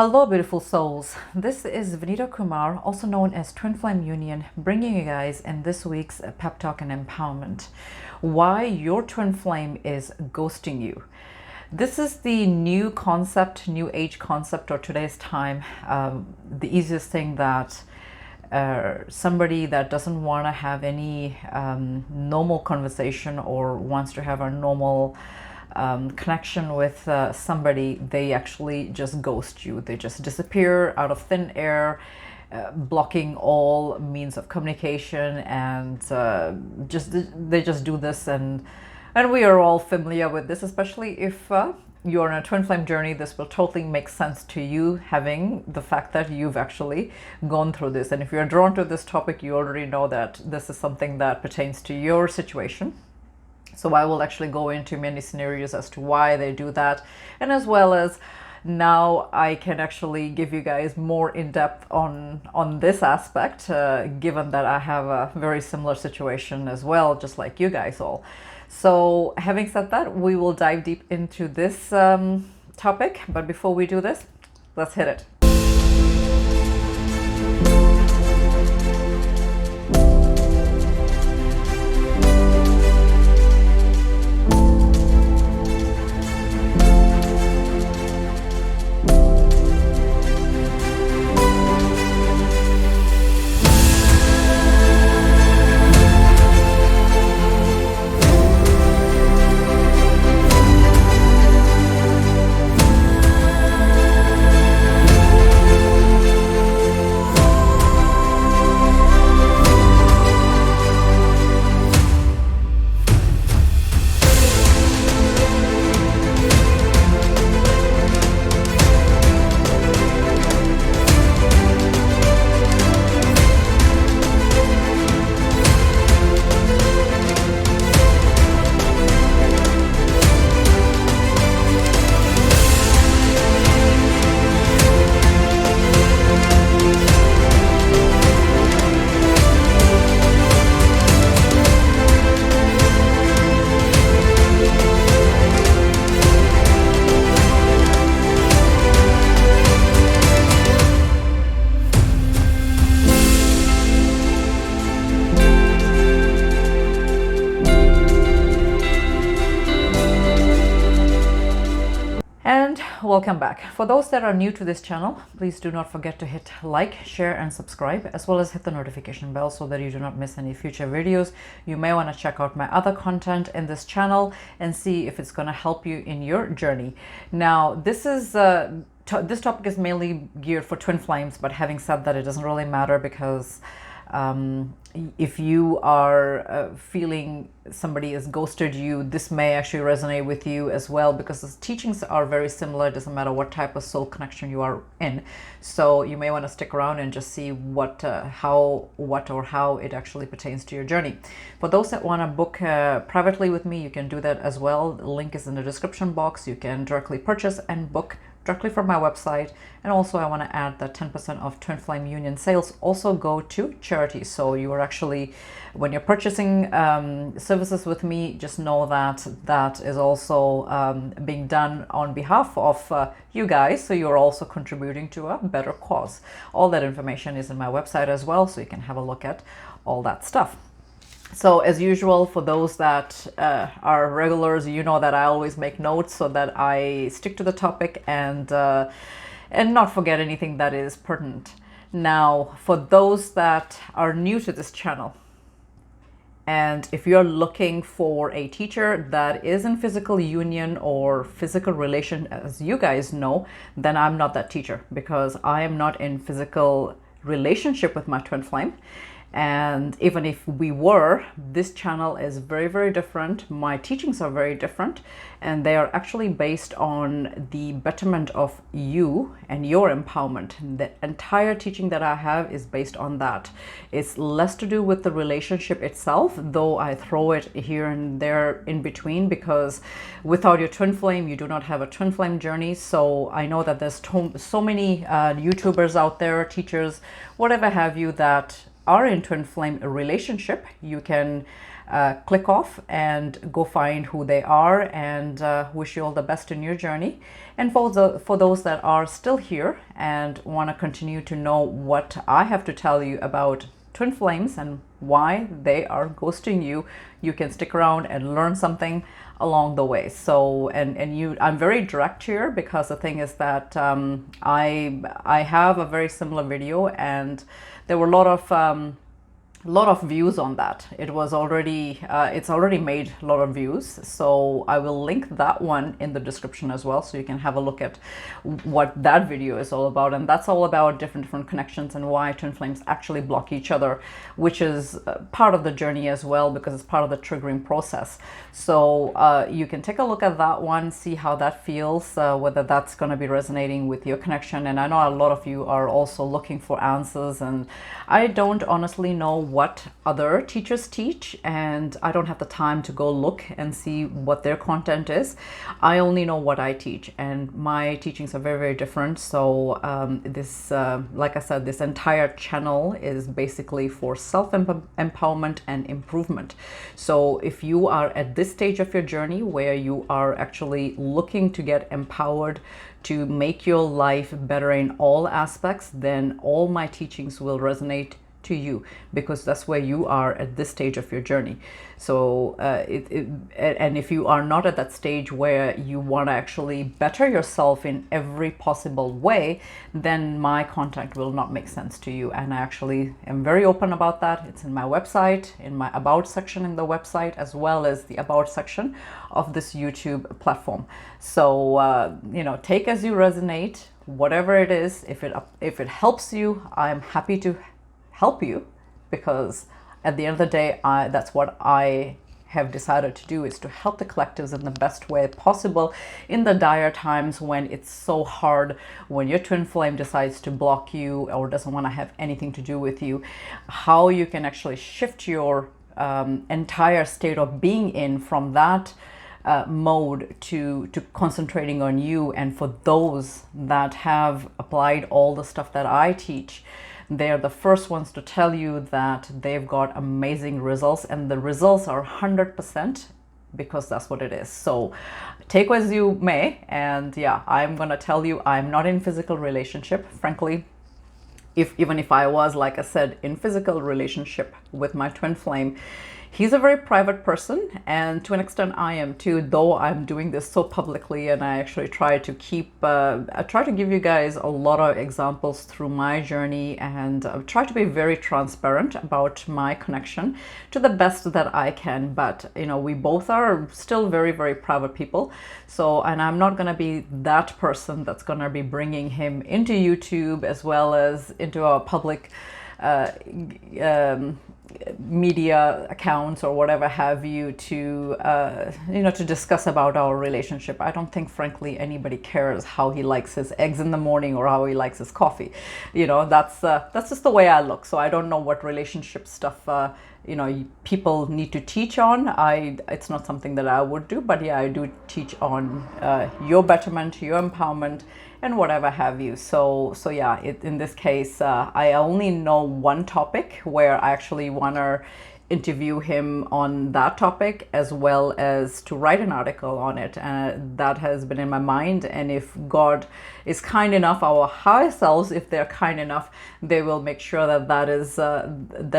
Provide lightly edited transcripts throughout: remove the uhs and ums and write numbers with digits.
Hello beautiful souls, this is Vanita Kumar, also known as Twinflameunion, bringing you guys in this week's pep talk and empowerment why your twin flame is ghosting you. This is the new concept, new age concept, or today's time, the easiest thing that somebody that doesn't want to have any normal conversation or wants to have a normal connection with somebody, they actually just ghost you. They just disappear out of thin air, blocking all means of communication, and they just do this, and we are all familiar with this, especially if you're on a twin flame journey. This will totally make sense to you, having the fact that you've actually gone through this. And if you're drawn to this topic, you already know that this is something that pertains to your situation. So I will actually go into many scenarios as to why they do that, and as well as now I can actually give you guys more in depth on this aspect, given that I have a very similar situation as well, just like you guys all. So having said that, we will dive deep into this topic, but before we do this, let's hit it. Welcome back. For those that are new to this channel, please do not forget to hit like, share and subscribe, as well as hit the notification bell so that you do not miss any future videos. You may want to check out my other content in this channel and see if it's going to help you in your journey. Now, this topic is mainly geared for twin flames, but having said that, it doesn't really matter, because if you are feeling somebody has ghosted you, this may actually resonate with you as well, because the teachings are very similar. It doesn't matter what type of soul connection you are in. So you may want to stick around and just see how it actually pertains to your journey. For those that want to book privately with me, you can do that as well. The link is in the description box. You can directly purchase and book directly from my website. And also I want to add that 10% of Twinflameunion sales also go to charity. So you are actually, when you're purchasing services with me, just know that that is also being done on behalf of you guys. So you're also contributing to a better cause. All that information is in my website as well, so you can have a look at all that stuff. So as usual, for those that are regulars, you know that I always make notes so that I stick to the topic and not forget anything that is pertinent. Now, for those that are new to this channel, and if you're looking for a teacher that is in physical union or physical relation, as you guys know, then I'm not that teacher, because I am not in physical relationship with my twin flame. And even if we were, this channel is very, very different. My teachings are very different, and they are actually based on the betterment of you and your empowerment. The entire teaching that I have is based on that. It's less to do with the relationship itself, though I throw it here and there in between, because without your twin flame, you do not have a twin flame journey. So I know that there's so many YouTubers out there, teachers, whatever have you, that are in twin flame relationship. You can click off and go find who they are, and wish you all the best in your journey. And for those that are still here and want to continue to know what I have to tell you about twin flames and why they are ghosting you, you can stick around and learn something along the way. So I'm very direct here, because the thing is that I have a very similar video, and there were a lot of views on that. It was already it's already made a lot of views, so I will link that one in the description as well, so you can have a look at what that video is all about. And that's all about different connections and why twin flames actually block each other, which is part of the journey as well, because it's part of the triggering process. So you can take a look at that one, see how that feels, whether that's going to be resonating with your connection. And I know a lot of you are also looking for answers, and I don't honestly know what other teachers teach, and I don't have the time to go look and see what their content is. I only know what I teach, and my teachings are very different. So like I said, this entire channel is basically for self-empowerment and improvement. So if you are at this stage of your journey where you are actually looking to get empowered to make your life better in all aspects, then all my teachings will resonate to you, because that's where you are at this stage of your journey. So and if you are not at that stage where you want to actually better yourself in every possible way, then my content will not make sense to you. And I actually am very open about that. It's in my website, in my about section in the website, as well as the about section of this YouTube platform. So you know, take as you resonate, whatever it is. If it helps you, I'm happy to help you, because at the end of the day, that's what I have decided to do, is to help the collectives in the best way possible in the dire times when it's so hard, when your twin flame decides to block you or doesn't want to have anything to do with you, how you can actually shift your entire state of being in from that mode to concentrating on you. And for those that have applied all the stuff that I teach, they're the first ones to tell you that they've got amazing results, and the results are 100%, because that's what it is. So take as you may. And yeah, I'm gonna tell you, I'm not in physical relationship. Frankly, even if I was, like I said, in physical relationship with my twin flame, he's a very private person, and to an extent I am too, though I'm doing this so publicly. And I actually try to I try to give you guys a lot of examples through my journey, and try to be very transparent about my connection to the best that I can. But you know, we both are still very private people. So, and I'm not going to be that person that's going to be bringing him into YouTube as well as into our public media accounts or whatever have you, to you know, to discuss about our relationship. I don't think, frankly, anybody cares how he likes his eggs in the morning or how he likes his coffee. You know, that's just the way I look. So I don't know what relationship stuff you know, people need to teach on. It's not something that I would do, but yeah, I do teach on your betterment, your empowerment, and whatever have you. So yeah, in this case, I only know one topic where I actually want to interview him on that topic, as well as to write an article on it. That has been in my mind. And if God is kind enough, our higher selves, if they're kind enough, they will make sure that that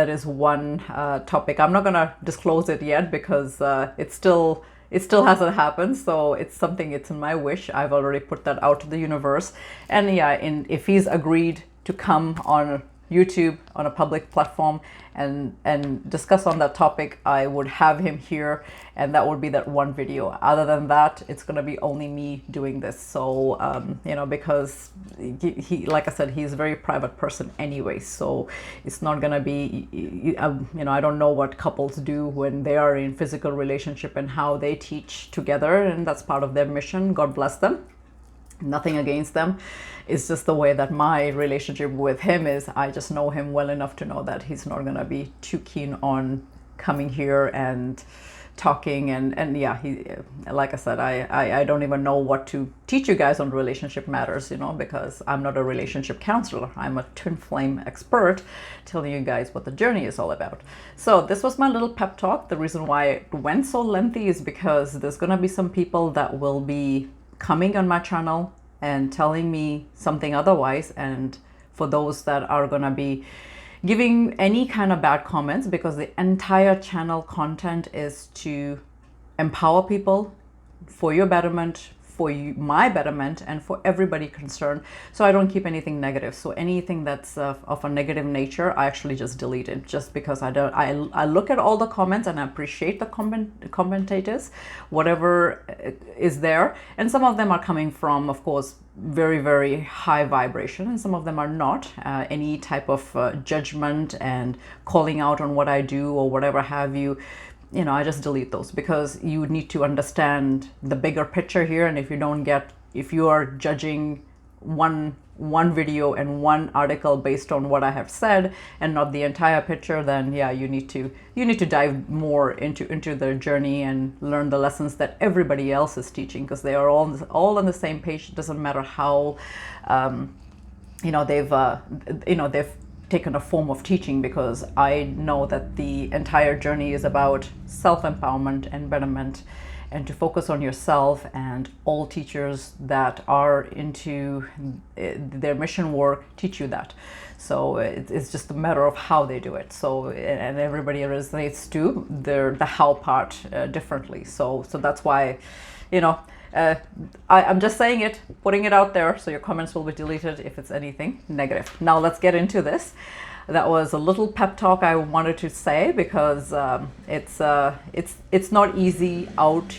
is one topic. I'm not going to disclose it yet, because it still hasn't happened. So it's something, it's in my wish. I've already put that out to the universe. And yeah, if he's agreed to come on YouTube on a public platform and discuss on that topic, I would have him here, and that would be that one video. Other than that, it's going to be only me doing this. So you know, because he, like I said, he's a very private person anyway, so it's not going to be, you know, I don't know what couples do when they are in physical relationship and how they teach together, and that's part of their mission. God bless them. Nothing against them. It's just the way that my relationship with him is. I just know him well enough to know that he's not going to be too keen on coming here and talking, and yeah, he, like I said, I don't even know what to teach you guys on relationship matters, you know, because I'm not a relationship counselor. I'm a twin flame expert telling you guys what the journey is all about. So this was my little pep talk. The reason why it went so lengthy is because there's gonna be some people that will be coming on my channel and telling me something otherwise, and for those that are gonna be giving any kind of bad comments, because the entire channel content is to empower people for your betterment, for you, my betterment, and for everybody concerned. So I don't keep anything negative. So anything that's of a negative nature, I actually just delete it, just because I don't. I look at all the comments and I appreciate the commentators, whatever is there, and some of them are coming from, of course, very, very high vibration, and some of them are not. Any type of judgment and calling out on what I do or whatever have you, you know, I just delete those, because you need to understand the bigger picture here. And if you don't get, if you are judging one video and one article based on what I have said and not the entire picture, then yeah, you need to dive more into their journey and learn the lessons that everybody else is teaching, because they are all on the same page. It doesn't matter how they've taken a form of teaching, because I know that the entire journey is about self-empowerment and betterment, and to focus on yourself. And all teachers that are into their mission work teach you that. So it's just a matter of how they do it. So, and everybody resonates to the how part differently. So that's why, you know, I'm just saying it, putting it out there, so your comments will be deleted if it's anything negative. Now let's get into this. That was a little pep talk I wanted to say, because it's not easy out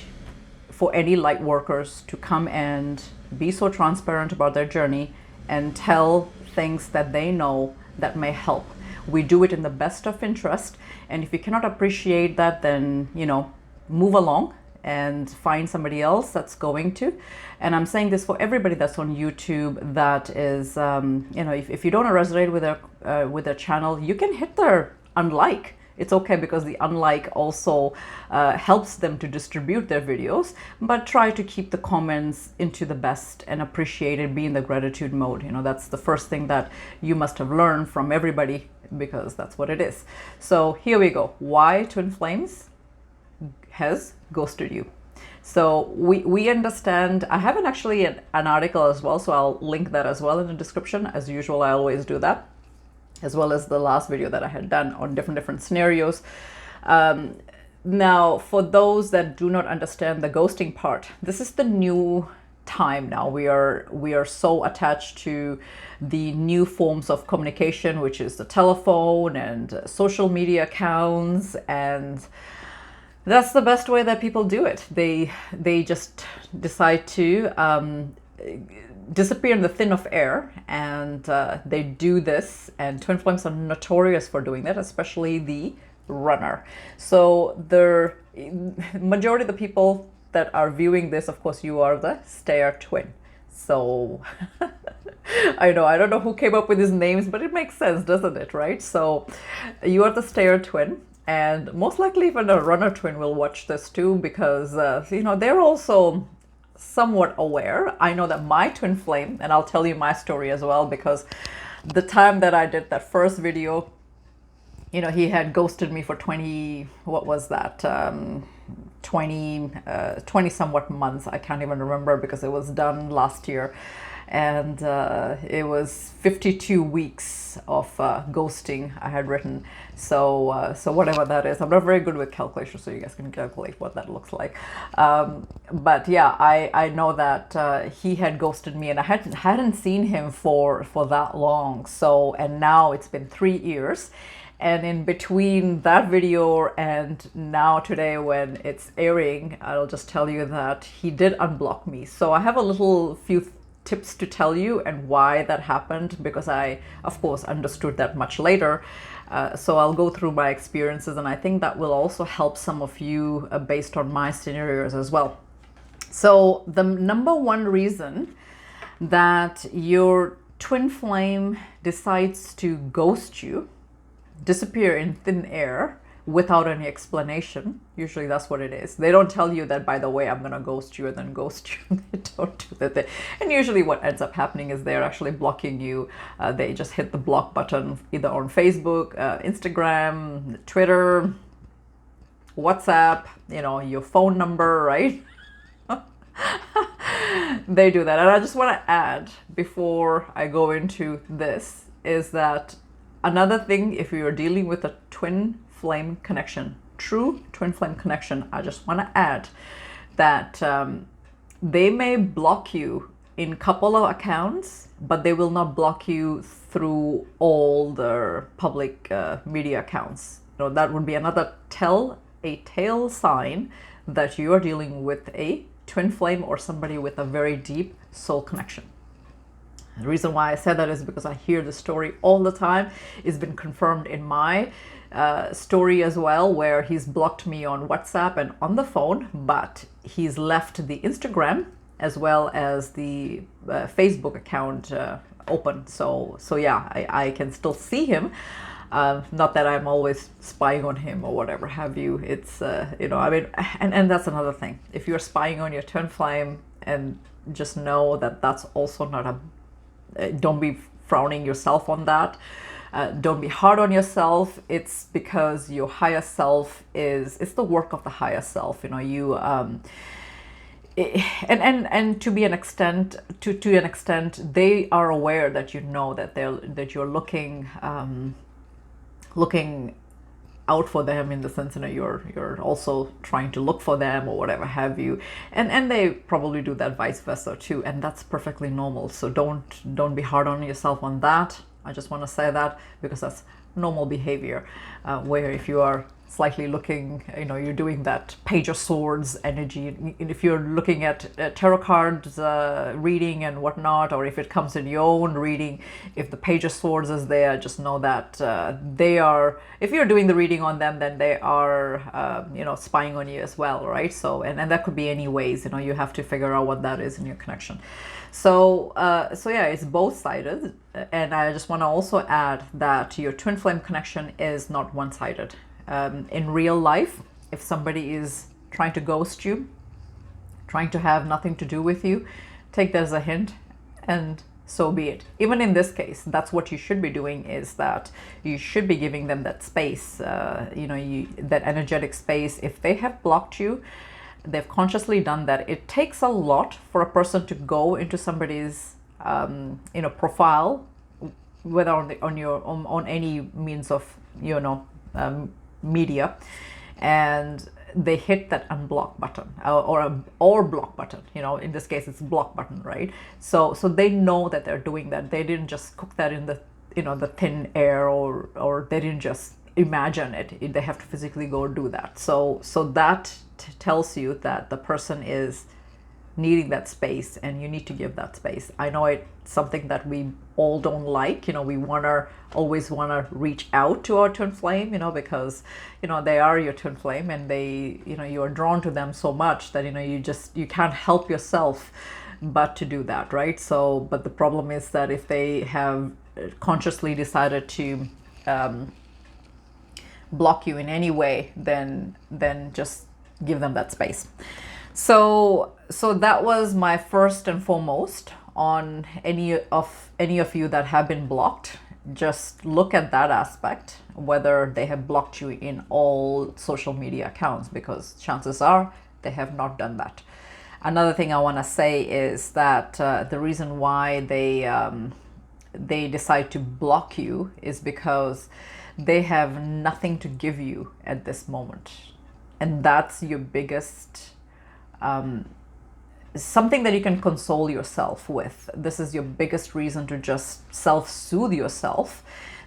for any light workers to come and be so transparent about their journey and tell things that they know that may help. We do it in the best of interest, and if you cannot appreciate that, then, you know, move along and find somebody else that's going to. And I'm saying this for everybody that's on YouTube that is, you know, if you don't resonate with their channel, you can hit their unlike. It's okay, because the unlike also helps them to distribute their videos, but try to keep the comments into the best and appreciate it, be in the gratitude mode. You know, that's the first thing that you must have learned from everybody, because that's what it is. So here we go. Why twin flames has ghosted you. So we understand. I have actually an article as well, so I'll link that as well in the description. As usual, I always do that, as well as the last video that I had done on different scenarios. Now, for those that do not understand the ghosting part, this is the new time now. We are so attached to the new forms of communication, which is the telephone and social media accounts, and that's the best way that people do it. They just decide to disappear in the thin of air, and they do this, and twin flames are notorious for doing that, especially the runner. So the majority of the people that are viewing this, of course, you are the stair twin. So I don't know who came up with these names, but it makes sense, doesn't it, right? So you are the stair twin. And most likely even a runner twin will watch this too, because, you know, they're also somewhat aware. I know that my twin flame, and I'll tell you my story as well, because the time that I did that first video, you know, he had ghosted me for 20, what was that? 20 somewhat months. I can't even remember, because it was done last year. And it was 52 weeks of ghosting I had written. So whatever that is, I'm not very good with calculation, so you guys can calculate what that looks like. But yeah, I know that he had ghosted me, and I hadn't seen him for that long. So, and now it's been 3 years. And in between that video and now today when it's airing, I'll just tell you that he did unblock me. So I have a few tips to tell you and why that happened, because I, of course, understood that much later. So I'll go through my experiences, and I think that will also help some of you based on my scenarios as well. So the number one reason that your twin flame decides to ghost you, disappear in thin air, without any explanation. Usually that's what it is. They don't tell you that, by the way, I'm gonna ghost you and then ghost you. They don't do that. And usually what ends up happening is they're actually blocking you. They just hit the block button either on Facebook, Instagram, Twitter, WhatsApp, you know, your phone number, right? They do that. And I just want to add, before I go into this, is that another thing, if you're dealing with a twin flame connection, true twin flame connection, I just want to add that they may block you in a couple of accounts, but they will not block you through all their public media accounts. You know, that would be another tell sign that you are dealing with a twin flame or somebody with a very deep soul connection. The reason why I said that is because I hear the story all the time. It's been confirmed in my story as well, where he's blocked me on WhatsApp and on the phone, but he's left the Instagram as well as the Facebook account open. So yeah, I can still see him. Not that I'm always spying on him or whatever have you. It's, you know, I mean, and that's another thing. If you're spying on your twin flame, and just know that that's also not a, don't be frowning yourself on that. Don't be hard on yourself. It's because your higher self it's the work of the higher self. You know, you, and to an extent, they are aware that you know that you're looking out for them, in the sense, you know, you're also trying to look for them or whatever have you, and they probably do that vice versa too, and that's perfectly normal. So don't be hard on yourself on that. I just want to say that, because that's normal behavior, where if you are slightly looking, you know, you're doing that Page of Swords energy, and if you're looking at tarot cards reading and whatnot, or if it comes in your own reading, if the Page of Swords is there, just know that they are, if you're doing the reading on them, then they are, you know, spying on you as well, right? So, and that could be any ways, you know, you have to figure out what that is in your connection. So, so yeah, it's both-sided. And I just want to also add that your twin flame connection is not one-sided. In real life, if somebody is trying to ghost you, trying to have nothing to do with you, take that as a hint, and so be it. Even in this case, that's what you should be doing, is that you should be giving them that space, you know, that energetic space. If they have blocked you, they've consciously done that. It takes a lot for a person to go into somebody's, you know, profile, whether on any means of, you know, media, and they hit that unblock button or block button. You know, in this case it's block button, right? So they know that they're doing that. They didn't just cook that in the, you know, the thin air, or they didn't just imagine it. They have to physically go do that. So that tells you that the person is needing that space, and you need to give that space. I know it's something that we all don't like. You know, we always want to reach out to our twin flame, you know, because, you know, they are your twin flame, and they, you know, you are drawn to them so much that, you know, you can't help yourself but to do that, right? So, but the problem is that if they have consciously decided to block you in any way, then just give them that space. So that was my first and foremost on any of you that have been blocked. Just look at that aspect, whether they have blocked you in all social media accounts, because chances are they have not done that. Another thing I want to say is that the reason why they decide to block you is because they have nothing to give you at this moment, and that's your biggest something that you can console yourself with. This is your biggest reason to just self-soothe yourself,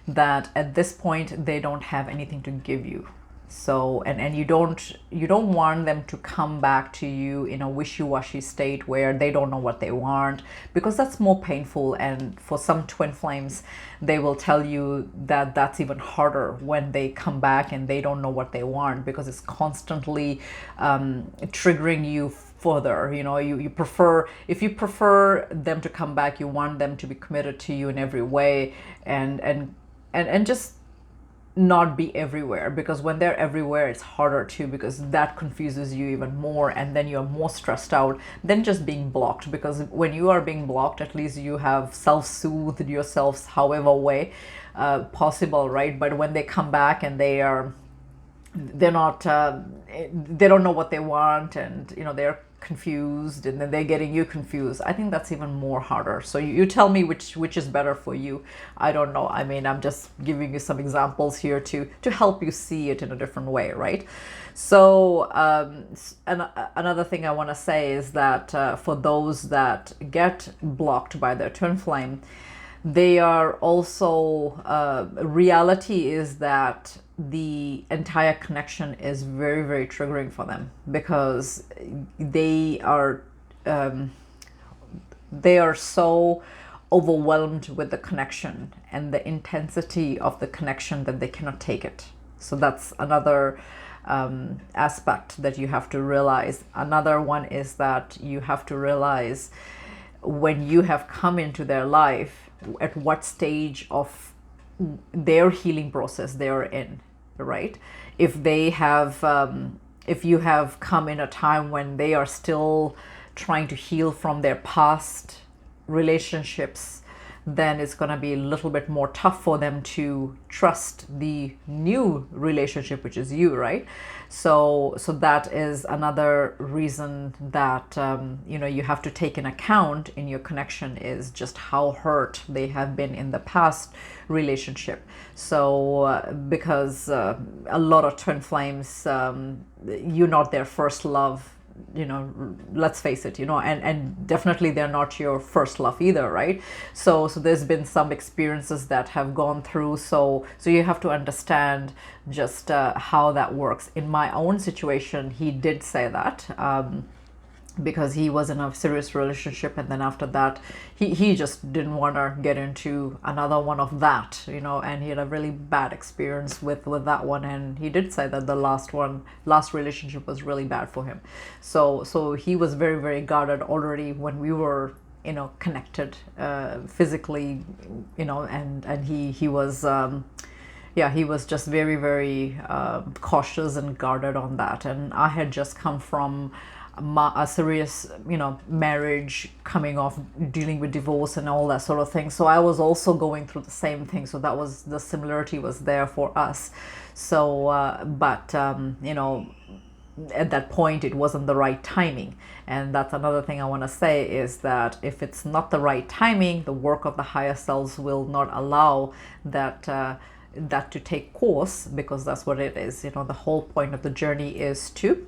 that at this point they don't have anything to give you. So, and you don't want them to come back to you in a wishy-washy state where they don't know what they want, because that's more painful. And for some twin flames, they will tell you that that's even harder when they come back and they don't know what they want, because it's constantly triggering you further. You know, if you prefer them to come back, you want them to be committed to you in every way, and just not be everywhere, because when they're everywhere it's harder too, because that confuses you even more, and then you're more stressed out than just being blocked. Because when you are being blocked, at least you have self-soothed yourselves however way possible, right? But when they come back and they're not they don't know what they want, and they're confused, and then they're getting you confused, I think that's even more harder. So you tell me which is better for you. I don't know. I mean, I'm just giving you some examples here to help you see it in a different way, right? So another thing I want to say is that for those that get blocked by their twin flame, they are also reality is that the entire connection is very, very triggering for them, because they are so overwhelmed with the connection and the intensity of the connection that they cannot take it. So that's another aspect that you have to realize. Another one is that you have to realize when you have come into their life, at what stage of their healing process they are in, right? If they have if you have come in a time when they are still trying to heal from their past relationships, then it's going to be a little bit more tough for them to trust the new relationship, which is you, right? So that is another reason that you have to take in account in your connection, is just how hurt they have been in the past relationship. So because a lot of twin flames, you're not their first love, let's face it, and definitely they're not your first love either, right? So there's been some experiences that have gone through, so you have to understand just how that works. In my own situation, he did say that, because he was in a serious relationship, and then after that he just didn't want to get into another one of that, and he had a really bad experience with that one, and he did say that the last relationship was really bad for him. So he was very, very guarded already when we were connected physically, and he was he was just very, very cautious and guarded on that. And I had just come from a serious marriage, coming off dealing with divorce and all that sort of thing, so I was also going through the same thing. So that was, the similarity was there for us. So but at that point it wasn't the right timing. And that's another thing I want to say, is that if it's not the right timing, the work of the higher selves will not allow that to take course, because that's what it is. The whole point of the journey is to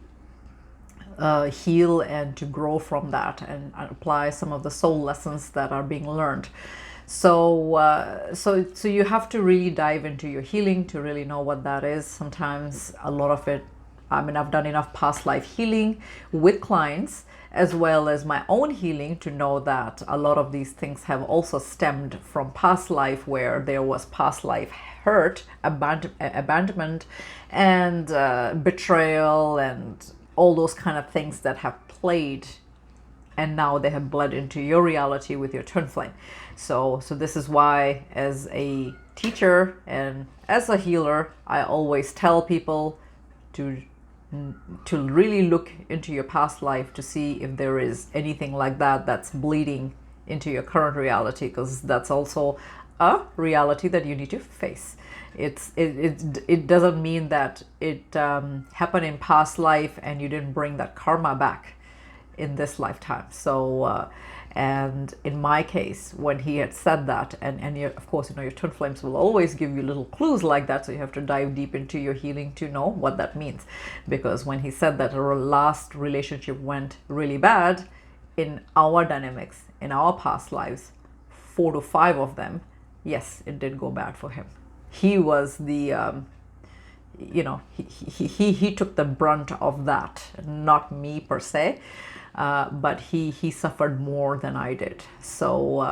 heal and to grow from that, and apply some of the soul lessons that are being learned. So so you have to really dive into your healing to really know what that is. Sometimes a lot of it, I mean, I've done enough past life healing with clients, as well as my own healing, to know that a lot of these things have also stemmed from past life, where there was past life hurt, abandonment, and betrayal, and all those kind of things that have played, and now they have bled into your reality with your twin flame. So this is why, as a teacher and as a healer, I always tell people to really look into your past life to see if there is anything like that that's bleeding into your current reality, because that's also a reality that you need to face. It doesn't mean that it happened in past life and you didn't bring that karma back in this lifetime. So and in my case, when he had said that, and of course, your twin flames will always give you little clues like that, so you have to dive deep into your healing to know what that means. Because when he said that our last relationship went really bad in our dynamics, in our past lives, 4 to 5 of them, yes, it did go bad for him. He was the he took the brunt of that, not me per se, but he suffered more than I did. So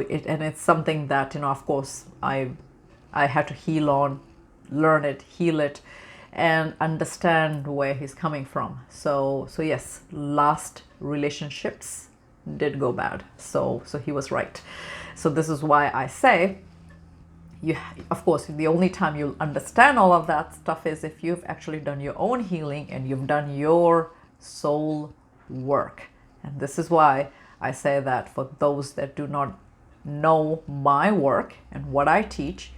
it's something that of course I had to heal on, learn it, heal it, and understand where he's coming from. So yes, last relationships did go bad. So he was right. So this is why I say of course, the only time you'll understand all of that stuff is if you've actually done your own healing and you've done your soul work. And this is why I say that for those that do not know my work and what I teach,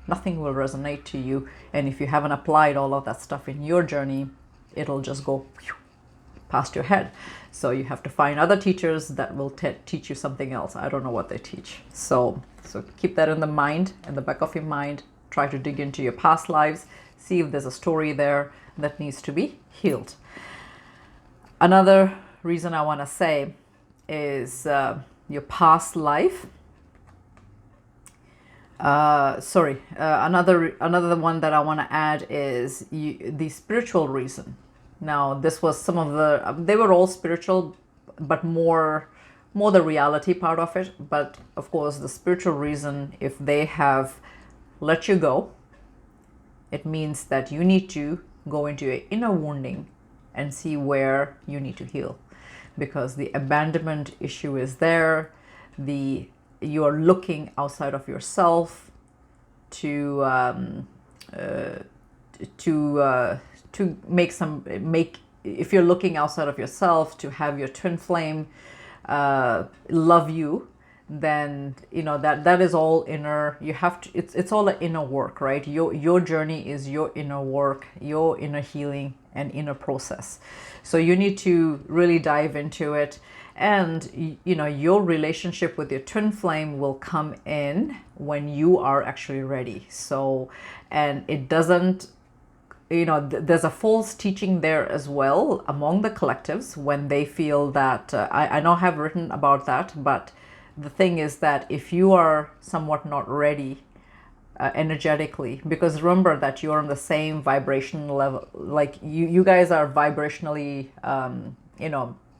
nothing will resonate to you. And if you haven't applied all of that stuff in your journey, it'll just go past your head. So you have to find other teachers that will teach you something else. I don't know what they teach. So keep that in the mind, in the back of your mind. Try to dig into your past lives, see if there's a story there that needs to be healed. Another reason I want to say is your past life. Another one that I want to add is the spiritual reason. Now, this was some of they were all spiritual, but more the reality part of it. But of course, the spiritual reason, if they have let you go, it means that you need to go into your inner wounding and see where you need to heal, because the abandonment issue is there. You are looking outside of yourself to make if you're looking outside of yourself to have your twin flame love you, then that is all inner. You have to, it's all an inner work, right? Your journey is your inner work, your inner healing and inner process. So you need to really dive into it. And your relationship with your twin flame will come in when you are actually ready. So, and it doesn't, there's a false teaching there as well among the collectives when they feel that, I know I have written about that, but the thing is that if you are somewhat not ready energetically, because remember that you're on the same vibrational level, like you guys are vibrationally,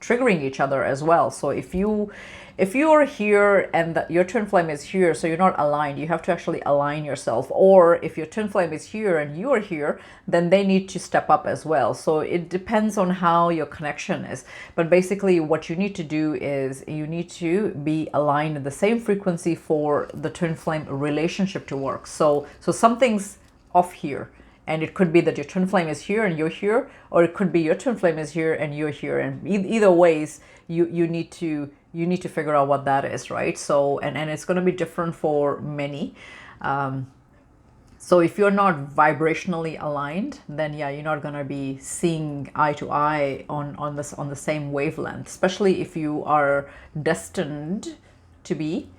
triggering each other as well. So if you are here and your twin flame is here, so you're not aligned, you have to actually align yourself. Or if your twin flame is here and you are here, then they need to step up as well. So it depends on how your connection is. But basically what you need to do is you need to be aligned in the same frequency for the twin flame relationship to work. So something's off here. And it could be that your twin flame is here and you're here, or it could be your twin flame is here and you're here. And either ways, you need to figure out what that is, right? So and it's going to be different for many. So if you're not vibrationally aligned, then yeah, you're not going to be seeing eye to eye on the same wavelength. Especially if you are destined to be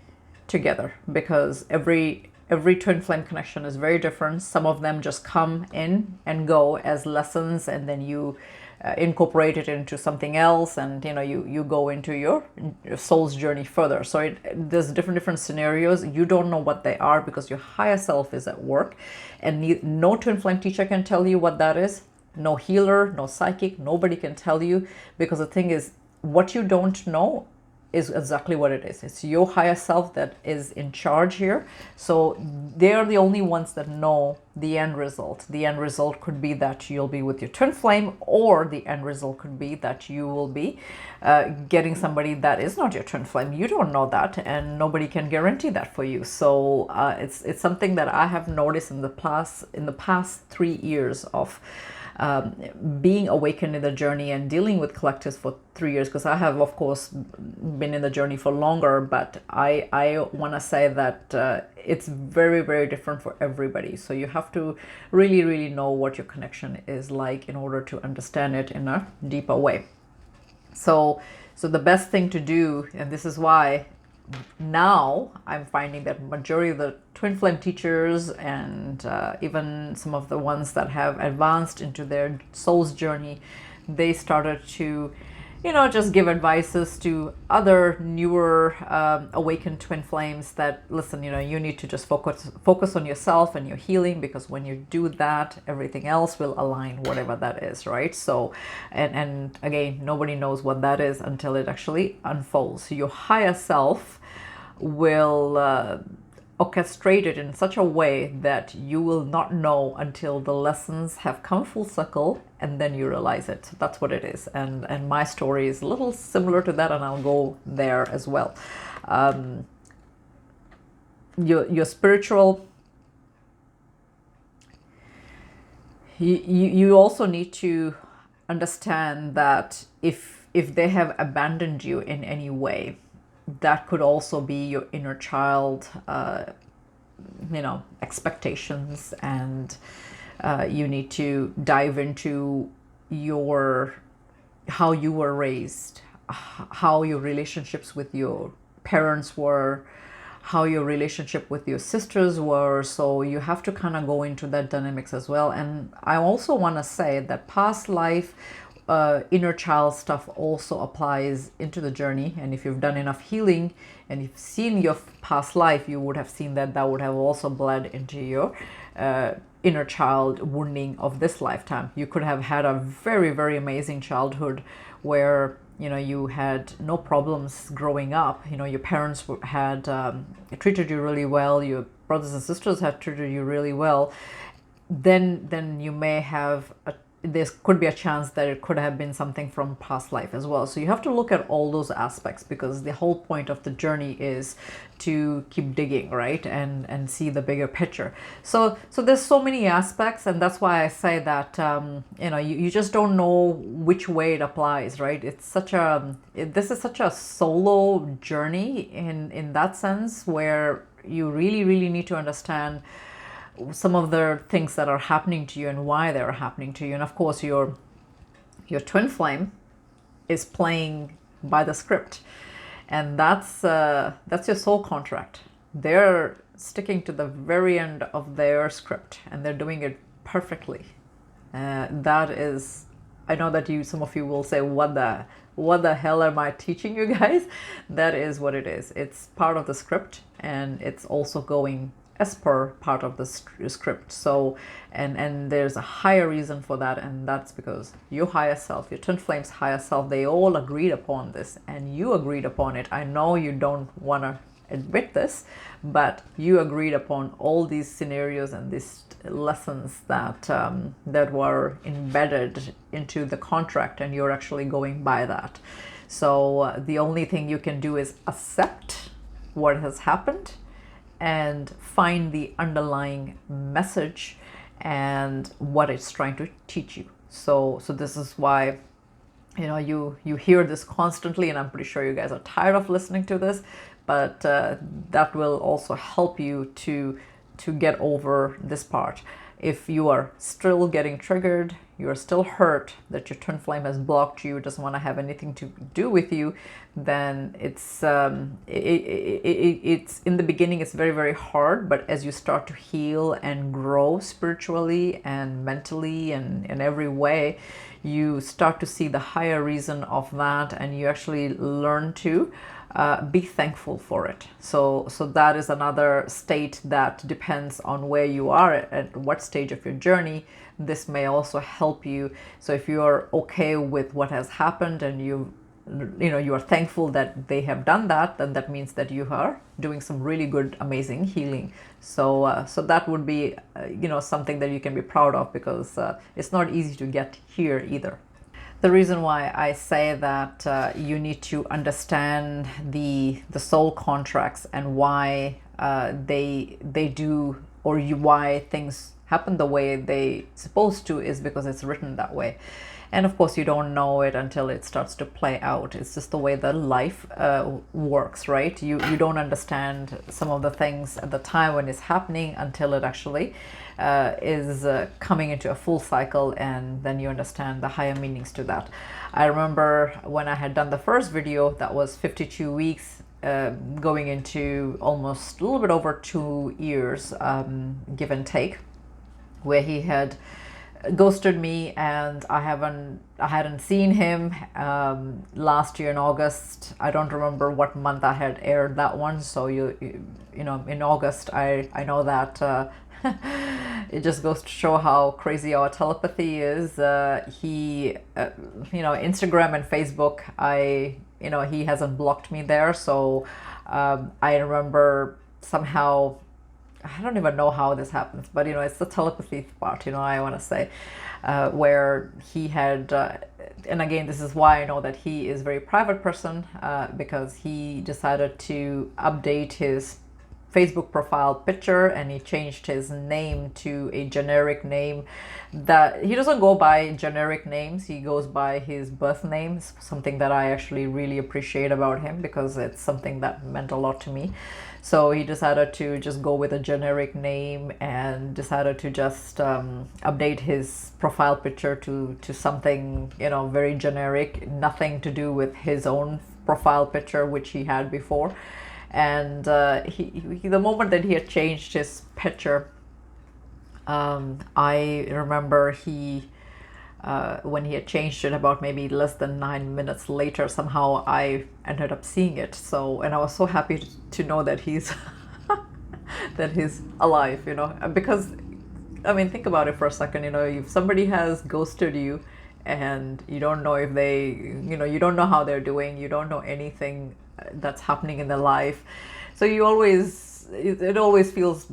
together, because every twin flame connection is very different. Some of them just come in and go as lessons, and then you incorporate it into something else, and you go into your soul's journey further. So there's different scenarios. You don't know what they are because your higher self is at work, and no twin flame teacher can tell you what that is. No healer, no psychic, nobody can tell you, because the thing is, what you don't know is exactly what it is. It's your higher self that is in charge here. So they're the only ones that know the end result. The end result could be that you'll be with your twin flame, or the end result could be that you will be getting somebody that is not your twin flame. You don't know that, and nobody can guarantee that for you. So it's something that I have noticed in the past 3 years of being awakened in the journey and dealing with collectives for 3 years, because I have of course been in the journey for longer, but I want to say that it's very, very different for everybody. So you have to really, really know what your connection is like in order to understand it in a deeper way. So the best thing to do, and this is why now I'm finding that majority of the twin flame teachers and even some of the ones that have advanced into their soul's journey, they started to just give advices to other newer awakened twin flames that, listen, you need to just focus on yourself and your healing, because when you do that, everything else will align, whatever that is, right? So and again, nobody knows what that is until it actually unfolds. Your higher self will orchestrate it in such a way that you will not know until the lessons have come full circle, and then you realize it. So that's what it is. And my story is a little similar to that, and I'll go there as well. Your spiritual you also need to understand that if they have abandoned you in any way, that could also be your inner child, expectations, and you need to dive into your how you were raised, how your relationships with your parents were, how your relationship with your sisters were. So you have to kind of go into that dynamics as well. And I also want to say that past life, inner child stuff also applies into the journey. And if you've done enough healing and you've seen your past life, you would have seen that that would have also bled into your inner child wounding of this lifetime. You could have had a very, very amazing childhood where you had no problems growing up. Your parents had treated you really well. Your brothers and sisters had treated you really well. Then you may have there could be a chance that it could have been something from past life as well. So you have to look at all those aspects, because the whole point of the journey is to keep digging, right, and see the bigger picture. So there's so many aspects, and that's why I say that you just don't know which way it applies, right? This is such a solo journey in that sense, where you really need to understand some of the things that are happening to you and why they're happening to you. And of course, your twin flame is playing by the script, and that's your soul contract. They're sticking to the very end of their script, and they're doing it perfectly. That is, I know that some of you will say, what the hell am I teaching you guys? That is what it is. It's part of the script, and it's also going as per part of the script. So, and there's a higher reason for that, and that's because your higher self, your twin flame's higher self, they all agreed upon this, and you agreed upon it. I know you don't want to admit this, but you agreed upon all these scenarios and these lessons that that were embedded into the contract, and you're actually going by that. So the only thing you can do is accept what has happened and find the underlying message and what it's trying to teach you. So this is why you hear this constantly, and I'm pretty sure you guys are tired of listening to this, but that will also help you to get over this part. If you are still getting triggered, you are still hurt that your twin flame has blocked you, doesn't want to have anything to do with you, then it's in the beginning it's very, very hard. But as you start to heal and grow spiritually and mentally and in every way, you start to see the higher reason of that, and you actually learn to be thankful for it. So that is another state that depends on where you are at what stage of your journey. This may also help you. So if you are okay with what has happened and you are thankful that they have done that, then that means that you are doing some really good, amazing healing. So that would be something that you can be proud of, because it's not easy to get here either. The reason why I say that you need to understand the soul contracts and why they do, or why things happen the way they supposed to, is because it's written that way. And of course, you don't know it until it starts to play out. It's just the way that life works, right? You don't understand some of the things at the time when it's happening until it actually is coming into a full cycle, and then you understand the higher meanings to that. I remember when I had done the first video, that was 52 weeks, going into almost a little bit over 2 years, give and take, where he had ghosted me, and I hadn't seen him last year in August. I don't remember what month I had aired that one, so you know, in August, I know that it just goes to show how crazy our telepathy is. He Instagram and Facebook, he hasn't blocked me there, so I remember somehow, I don't even know how this happens, but it's the telepathy part, I want to say, where he had, and again, this is why I know that he is a very private person, because he decided to update his Facebook profile picture, and he changed his name to a generic name that he doesn't go by generic names. He goes by his birth names, something that I actually really appreciate about him because it's something that meant a lot to me. So he decided to just go with a generic name and decided to just update his profile picture to something, you know, very generic, nothing to do with his own profile picture, which he had before. And the moment that he had changed his picture, I remember when he had changed it about maybe less than 9 minutes later, somehow I ended up seeing it. So, and I was so happy to know that he's that he's alive, you know, because I mean, think about it for a second, you know, if somebody has ghosted you and you don't know if they, you know, you don't know how they're doing, you don't know anything that's happening in their life. So you always, it always feels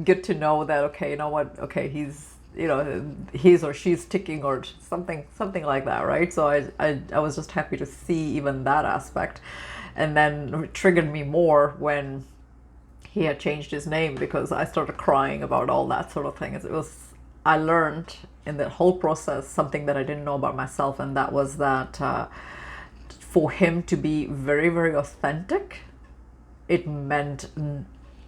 good to know that, okay, you know what, okay, he's, you know, he's or she's ticking or something like that, right? So I was just happy to see even that aspect. And then it triggered me more when he had changed his name, because I started crying about all that sort of thing. It was, I learned in the whole process something that I didn't know about myself, and that was that for him to be very, very authentic, it meant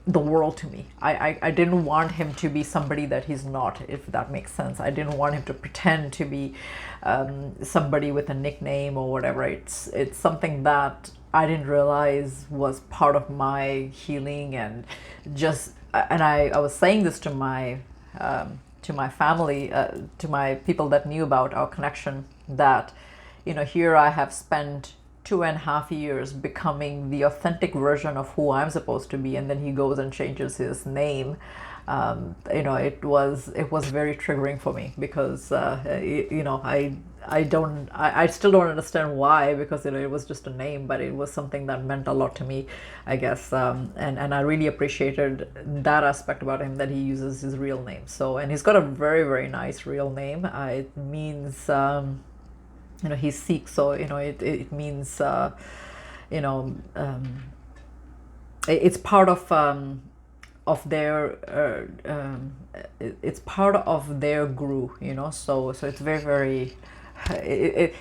the world to me. I didn't want him to be somebody that he's not, if that makes sense. I didn't want him to pretend to be somebody with a nickname or whatever. It's something that I didn't realize was part of my healing, and just, and I was saying this to my family, to my people that knew about our connection, that, you know, here I have spent 2.5 years becoming the authentic version of who I'm supposed to be, and then he goes and changes his name. You know, it was very triggering for me, because you know, I still don't understand why, because, you know, it was just a name, but it was something that meant a lot to me, I guess. And I really appreciated that aspect about him, that he uses his real name. So, and he's got a very, very nice real name. It means, you know, he's Sikh, so, you know, it means, you know, it's part of their it's part of their guru, you know. So it's very, very,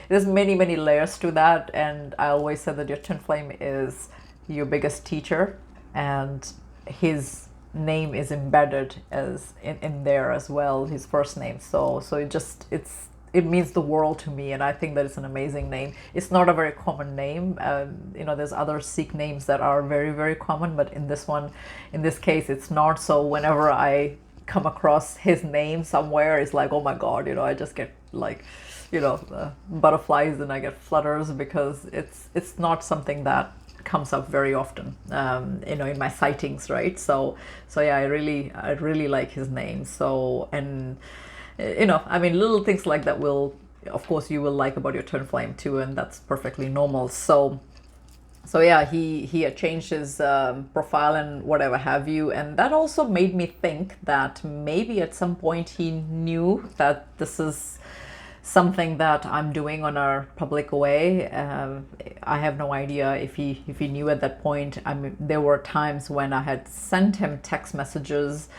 there's many layers to that. And I always said that your twin flame is your biggest teacher, and his name is embedded as in there as well, his first name. So it means the world to me, and I think that it's an amazing name. It's not a very common name. You know, there's other Sikh names that are very, very common, but in this case, it's not. So whenever I come across his name somewhere, it's like, oh my God, you know, I just get like, you know, butterflies, and I get flutters, because it's not something that comes up very often, you know, in my sightings, right? So yeah, I really like his name. So, and you know, I mean, little things like that will, of course, you will like about your twin flame too, and that's perfectly normal. So yeah, he had changed his profile and whatever have you, and that also made me think that maybe at some point he knew that this is something that I'm doing on a public way. I have no idea if he knew at that point. I mean, there were times when I had sent him text messages.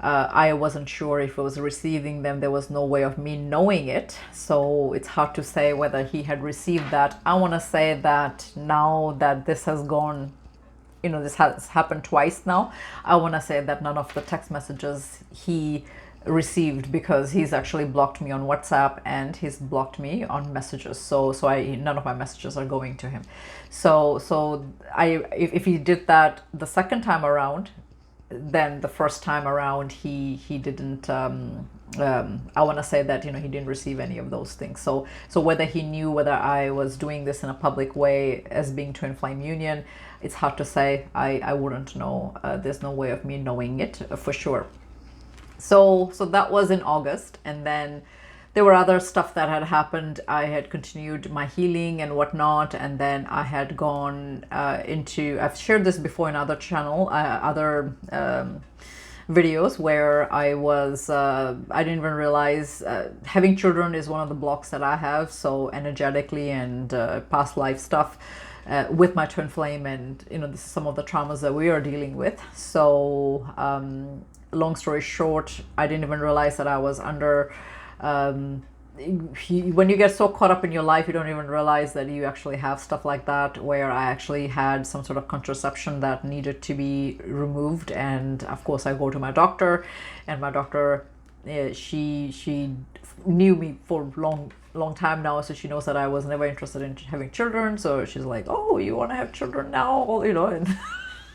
I wasn't sure if I was receiving them. There was no way of me knowing it. So it's hard to say whether he had received that. I want to say that now that this has gone, you know, this has happened twice now, I want to say that none of the text messages he received, because he's actually blocked me on WhatsApp and he's blocked me on messages. So none of my messages are going to him. So if he did that the second time around, then the first time around he didn't, I want to say that, you know, he didn't receive any of those things. So whether he knew whether I was doing this in a public way as being twin flame union, it's hard to say. I wouldn't know. There's no way of me knowing it for sure. So that was in August, and then there were other stuff that had happened. I had continued my healing and whatnot, and then I had gone into, I've shared this before in other channel, other videos, where I was, I didn't even realize having children is one of the blocks that I have. So energetically and past life stuff, with my twin flame, and this is some of the traumas that we are dealing with. So long story short, I didn't even realize that I was under when you get so caught up in your life, you don't even realize that you actually have stuff like that, where I actually had some sort of contraception that needed to be removed. And of course I go to my doctor, and my doctor, she knew me for long time now, so she knows that I was never interested in having children. So she's like, oh, you want to have children now, and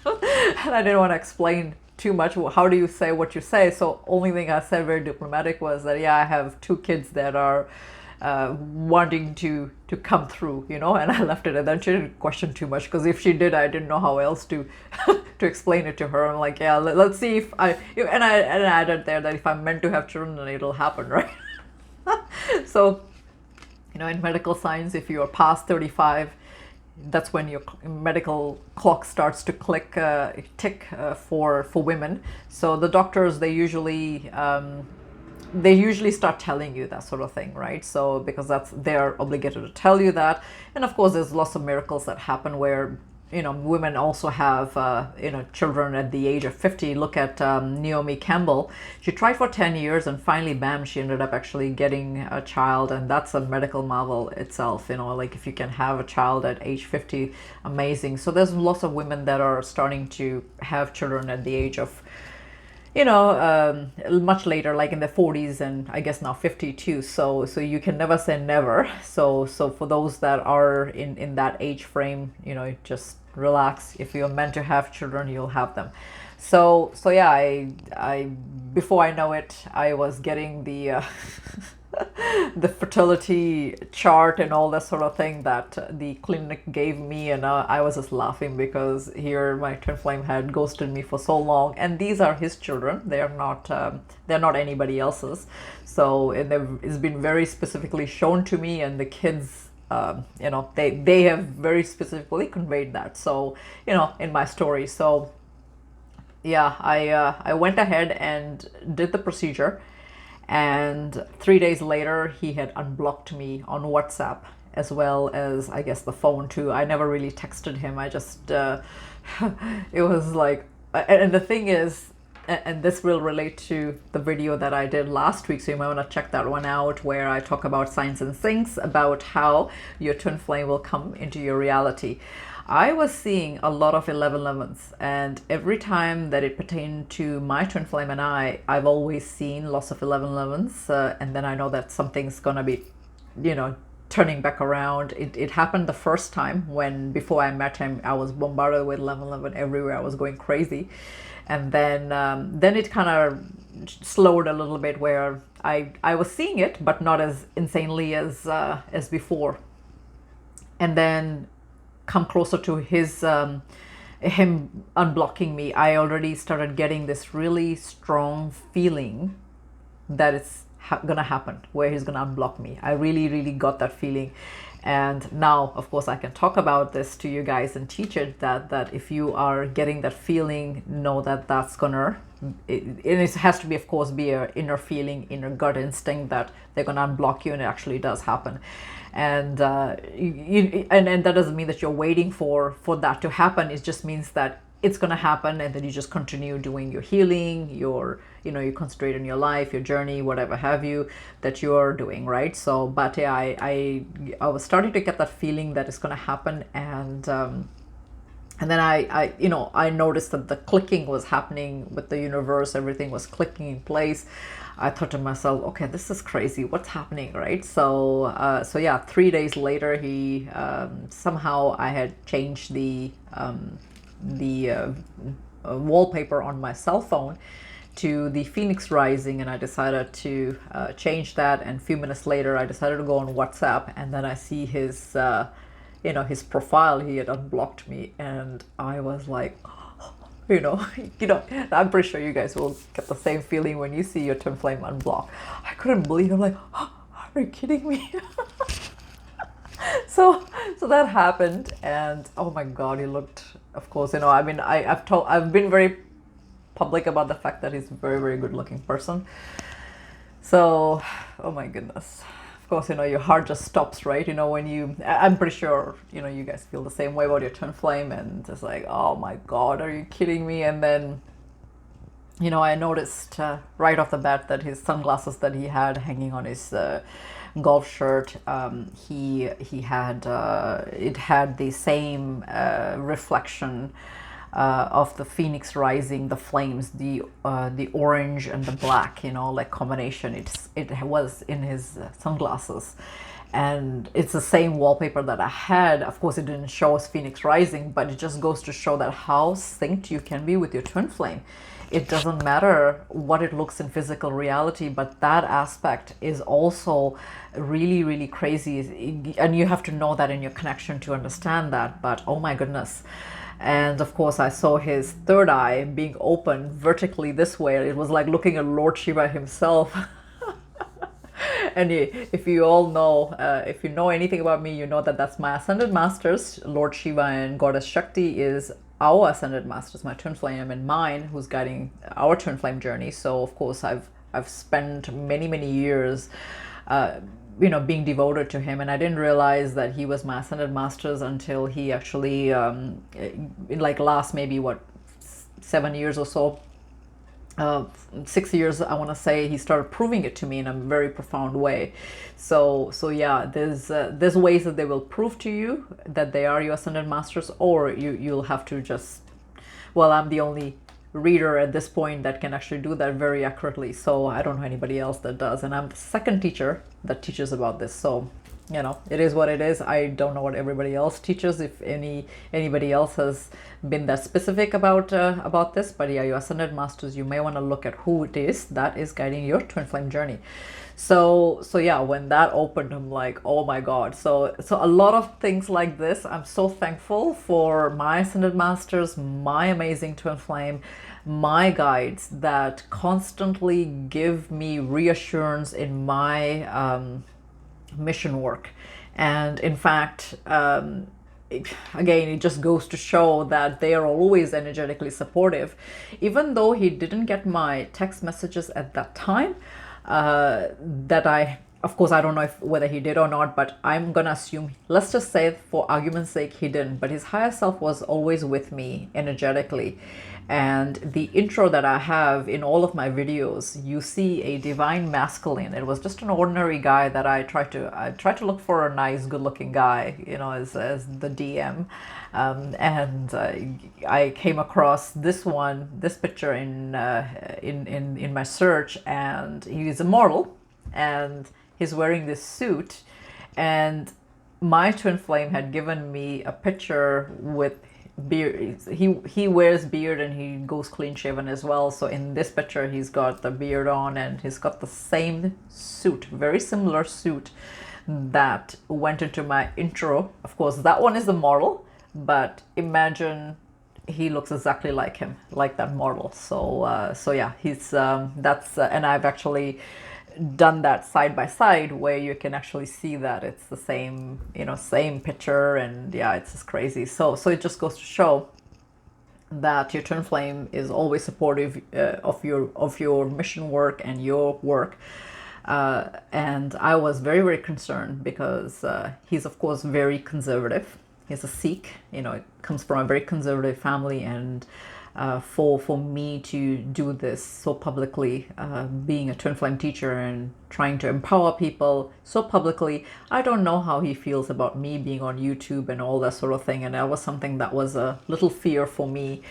and I didn't want to explain too much. How do you say what you say? So only thing I said very diplomatic was that, yeah, I have 2 kids that are wanting to come through, and I left it. And then she didn't question too much, because if she did, I didn't know how else to to explain it to her. I'm like, yeah, let's see if I added there that if I'm meant to have children, then it'll happen, right? So in medical science, if you are past 35, that's when your medical clock starts to tick for women. So the doctors, they usually start telling you that sort of thing, right? So because they're obligated to tell you that. And of course there's lots of miracles that happen where women also have children at the age of 50. Look at Naomi Campbell. She tried for 10 years, and finally, bam, she ended up actually getting a child. And that's a medical marvel itself. Like if you can have a child at age 50, amazing. So there's lots of women that are starting to have children at the age of much later, like in the 40s, and I guess now 50 too. So you can never say never. So for those that are in that age frame, just relax. If you're meant to have children, you'll have them. So yeah, I before I know it, I was getting the the fertility chart and all that sort of thing that the clinic gave me, and I was just laughing, because here my twin flame had ghosted me for so long, and these are his children. They're not anybody else's. So it's been very specifically shown to me, and the kids, they have very specifically conveyed that. So in my story. So yeah, I went ahead and did the procedure. And 3 days later, he had unblocked me on WhatsApp, as well as, I guess, the phone too. I never really texted him. I just, it was like, and the thing is, and this will relate to the video that I did last week, so you might want to check that one out, where I talk about signs and things, about how your twin flame will come into your reality. I was seeing a lot of 1111s, and every time that it pertained to my twin flame and I've always seen lots of 1111s, and then I know that something's gonna be, turning back around. It happened the first time when, before I met him, I was bombarded with 1111 everywhere. I was going crazy, and then it kind of slowed a little bit, where I was seeing it, but not as insanely as before. And then come closer to him unblocking me, I already started getting this really strong feeling that it's gonna happen, where he's gonna unblock me. I really got that feeling. And now, of course, I can talk about this to you guys and teach it, that if you are getting that feeling, know that that's gonna, it has to be, of course, be an inner feeling, inner gut instinct that they're gonna unblock you, and it actually does happen. And and that doesn't mean that you're waiting for that to happen. It just means that it's going to happen, and then you just continue doing your healing, you concentrate on your life, your journey, whatever have you that you're doing, right? So, but yeah, I was starting to get that feeling that it's going to happen, and then I noticed that the clicking was happening with the universe. Everything was clicking in place. I thought to myself, okay, this is crazy. What's happening, right? So yeah, 3 days later, he somehow I had changed the wallpaper on my cell phone to the Phoenix Rising, and I decided to change that. And a few minutes later, I decided to go on WhatsApp, and then I see his his profile. He had unblocked me, and I was like, I'm pretty sure you guys will get the same feeling when you see your twin flame unblock. I couldn't believe it. I'm like, oh, are you kidding me? So that happened, and oh my God, he looked, of course, I mean, I've been very public about the fact that he's a very, very good looking person. So, oh my goodness. of course, your heart just stops, right? When I'm pretty sure, you guys feel the same way about your twin flame, and it's like, oh my God, are you kidding me? And then, I noticed right off the bat that his sunglasses that he had hanging on his golf shirt, he had it had the same reflection of the phoenix rising, the flames, the orange and the black, like combination. It was in his sunglasses, and it's the same wallpaper that I had. Of course, it didn't show us phoenix rising, but it just goes to show that how synced you can be with your twin flame. It doesn't matter what it looks in physical reality, but that aspect is also really, really crazy. And you have to know that in your connection to understand that. But oh my goodness. And of course, I saw his third eye being open vertically this way. It was like looking at Lord Shiva himself. And if you all know, if you know anything about me, you know that that's my ascended masters. Lord Shiva and Goddess Shakti is our ascended masters, my twin flame and mine, who's guiding our twin flame journey. So of course, I've spent many years, being devoted to him, and I didn't realize that he was my ascended masters until he actually, in like last maybe 7 years or so. 6 years, I want to say, he started proving it to me in a very profound way. So yeah, there's ways that they will prove to you that they are your ascended masters, or you'll have to just, well, I'm the only reader at this point that can actually do that very accurately. So I don't know anybody else that does, and I'm the second teacher that teaches about this. So it is what it is. I don't know what everybody else teaches, if anybody else has been that specific about this. But yeah, your ascended masters, you may want to look at who it is that is guiding your twin flame journey. So yeah, when that opened, I'm like, oh my God. So a lot of things like this. I'm so thankful for my ascended masters, my amazing twin flame, my guides that constantly give me reassurance in my mission work. And in fact, again, it just goes to show that they are always energetically supportive. Even though he didn't get my text messages at that time, of course, I don't know whether he did or not, but I'm gonna assume, let's just say for argument's sake, he didn't. But his higher self was always with me energetically. And the intro that I have in all of my videos, you see a divine masculine. It was just an ordinary guy that I tried to look for a nice, good-looking guy, as the DM, and I came across this picture in my search, and he's a model, and he's wearing this suit, and my twin flame had given me a picture with beard. He wears beard, and he goes clean shaven as well. So in this picture, he's got the beard on, and he's got the same suit, very similar suit that went into my intro. Of course, that one is the model, but imagine he looks exactly like him, like that model. So yeah, he's that's and I've actually done that side by side, where you can actually see that it's the same, same picture. And yeah, it's just crazy. So it just goes to show that your twin flame is always supportive of your mission work and your work. And I was very concerned because he's of course very conservative. He's a Sikh, it comes from a very conservative family, and for me to do this so publicly, being a twin flame teacher and trying to empower people so publicly, I don't know how he feels about me being on YouTube and all that sort of thing. And that was something that was a little fear for me,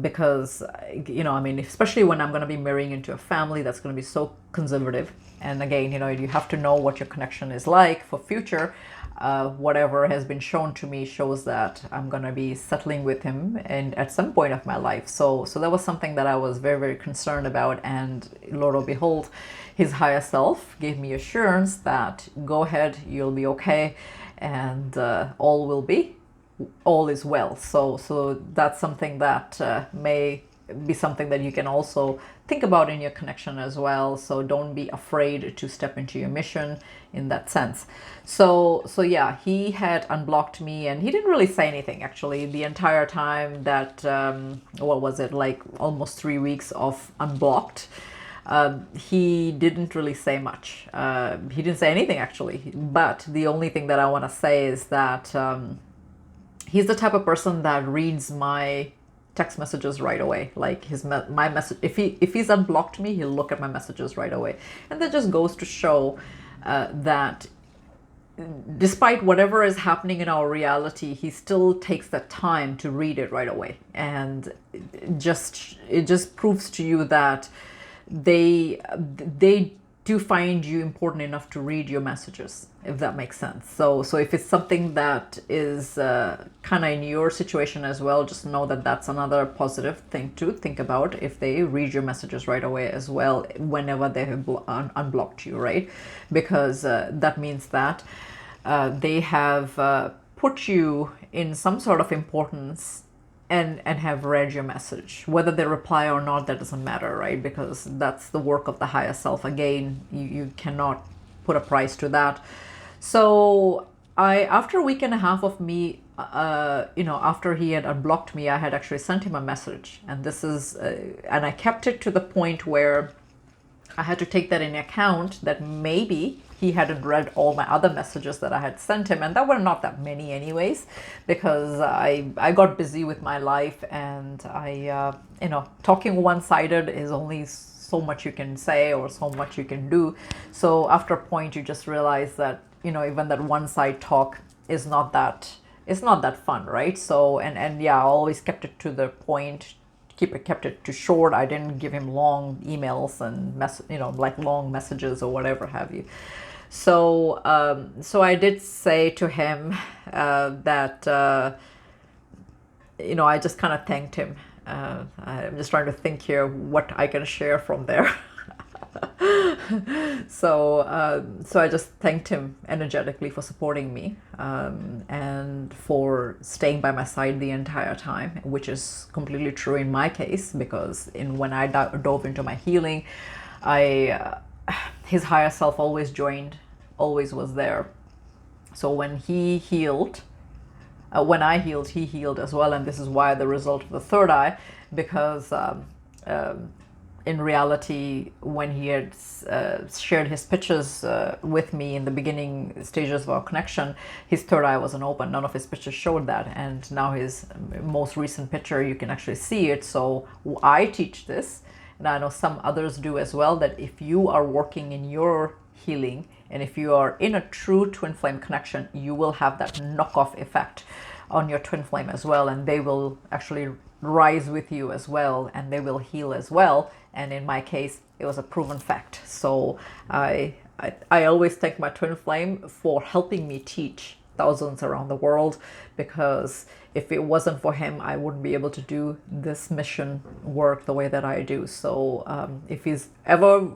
because especially when I'm going to be marrying into a family that's going to be so conservative. And again, you have to know what your connection is like for future. Whatever has been shown to me shows that I'm going to be settling with him and at some point of my life. So that was something that I was very concerned about. And Lord of behold, his higher self gave me assurance that go ahead, you'll be okay, and all is well. So that's something that may be something that you can also think about in your connection as well. So don't be afraid to step into your mission in that sense. So yeah, he had unblocked me, and he didn't really say anything actually the entire time that what was it, like almost 3 weeks of unblocked. he didn't really say much. He didn't say anything actually, but the only thing that I want to say is that he's the type of person that reads my text messages right away. Like my message, if he's unblocked me, he'll look at my messages right away. And that just goes to show that despite whatever is happening in our reality, he still takes the time to read it right away. And it just proves to you that they do find you important enough to read your messages, if that makes sense. So if it's something that is kind of in your situation as well, just know that that's another positive thing to think about, if they read your messages right away as well whenever they have unblocked you, right? Because that means that they have put you in some sort of importance and have read your message. Whether they reply or not, that doesn't matter, right? Because that's the work of the higher self. Again, you cannot put a price to that. So after a week and a half of me, after he had unblocked me, I had actually sent him a message. And this is, and I kept it to the point where I had to take that in account that maybe he hadn't read all my other messages that I had sent him, and that were not that many anyways, because I got busy with my life, and talking one-sided is only so much you can say or so much you can do. So after a point, you just realize that, even that one-side talk is not that fun, right? So, and yeah, I always kept it to the point, kept it too short. I didn't give him long emails and like long messages or whatever have you. So I did say to him that I just kind of thanked him. I'm just trying to think here what I can share from there. So I just thanked him energetically for supporting me, and for staying by my side the entire time, which is completely true in my case, because when I dove into my healing, his higher self always joined, always was there. So when he healed, when I healed, he healed as well. And this is why the result of the third eye, because in reality, when he had shared his pictures with me in the beginning stages of our connection, his third eye wasn't open. None of his pictures showed that. And now his most recent picture, you can actually see it. So I teach this, and I know some others do as well, that if you are working in your healing, and if you are in a true twin flame connection, you will have that knockoff effect on your twin flame as well, and they will actually rise with you as well, and they will heal as well. And in my case, it was a proven fact. So I always thank my twin flame for helping me teach thousands around the world, because if it wasn't for him, I wouldn't be able to do this mission work the way that I do. So if he's ever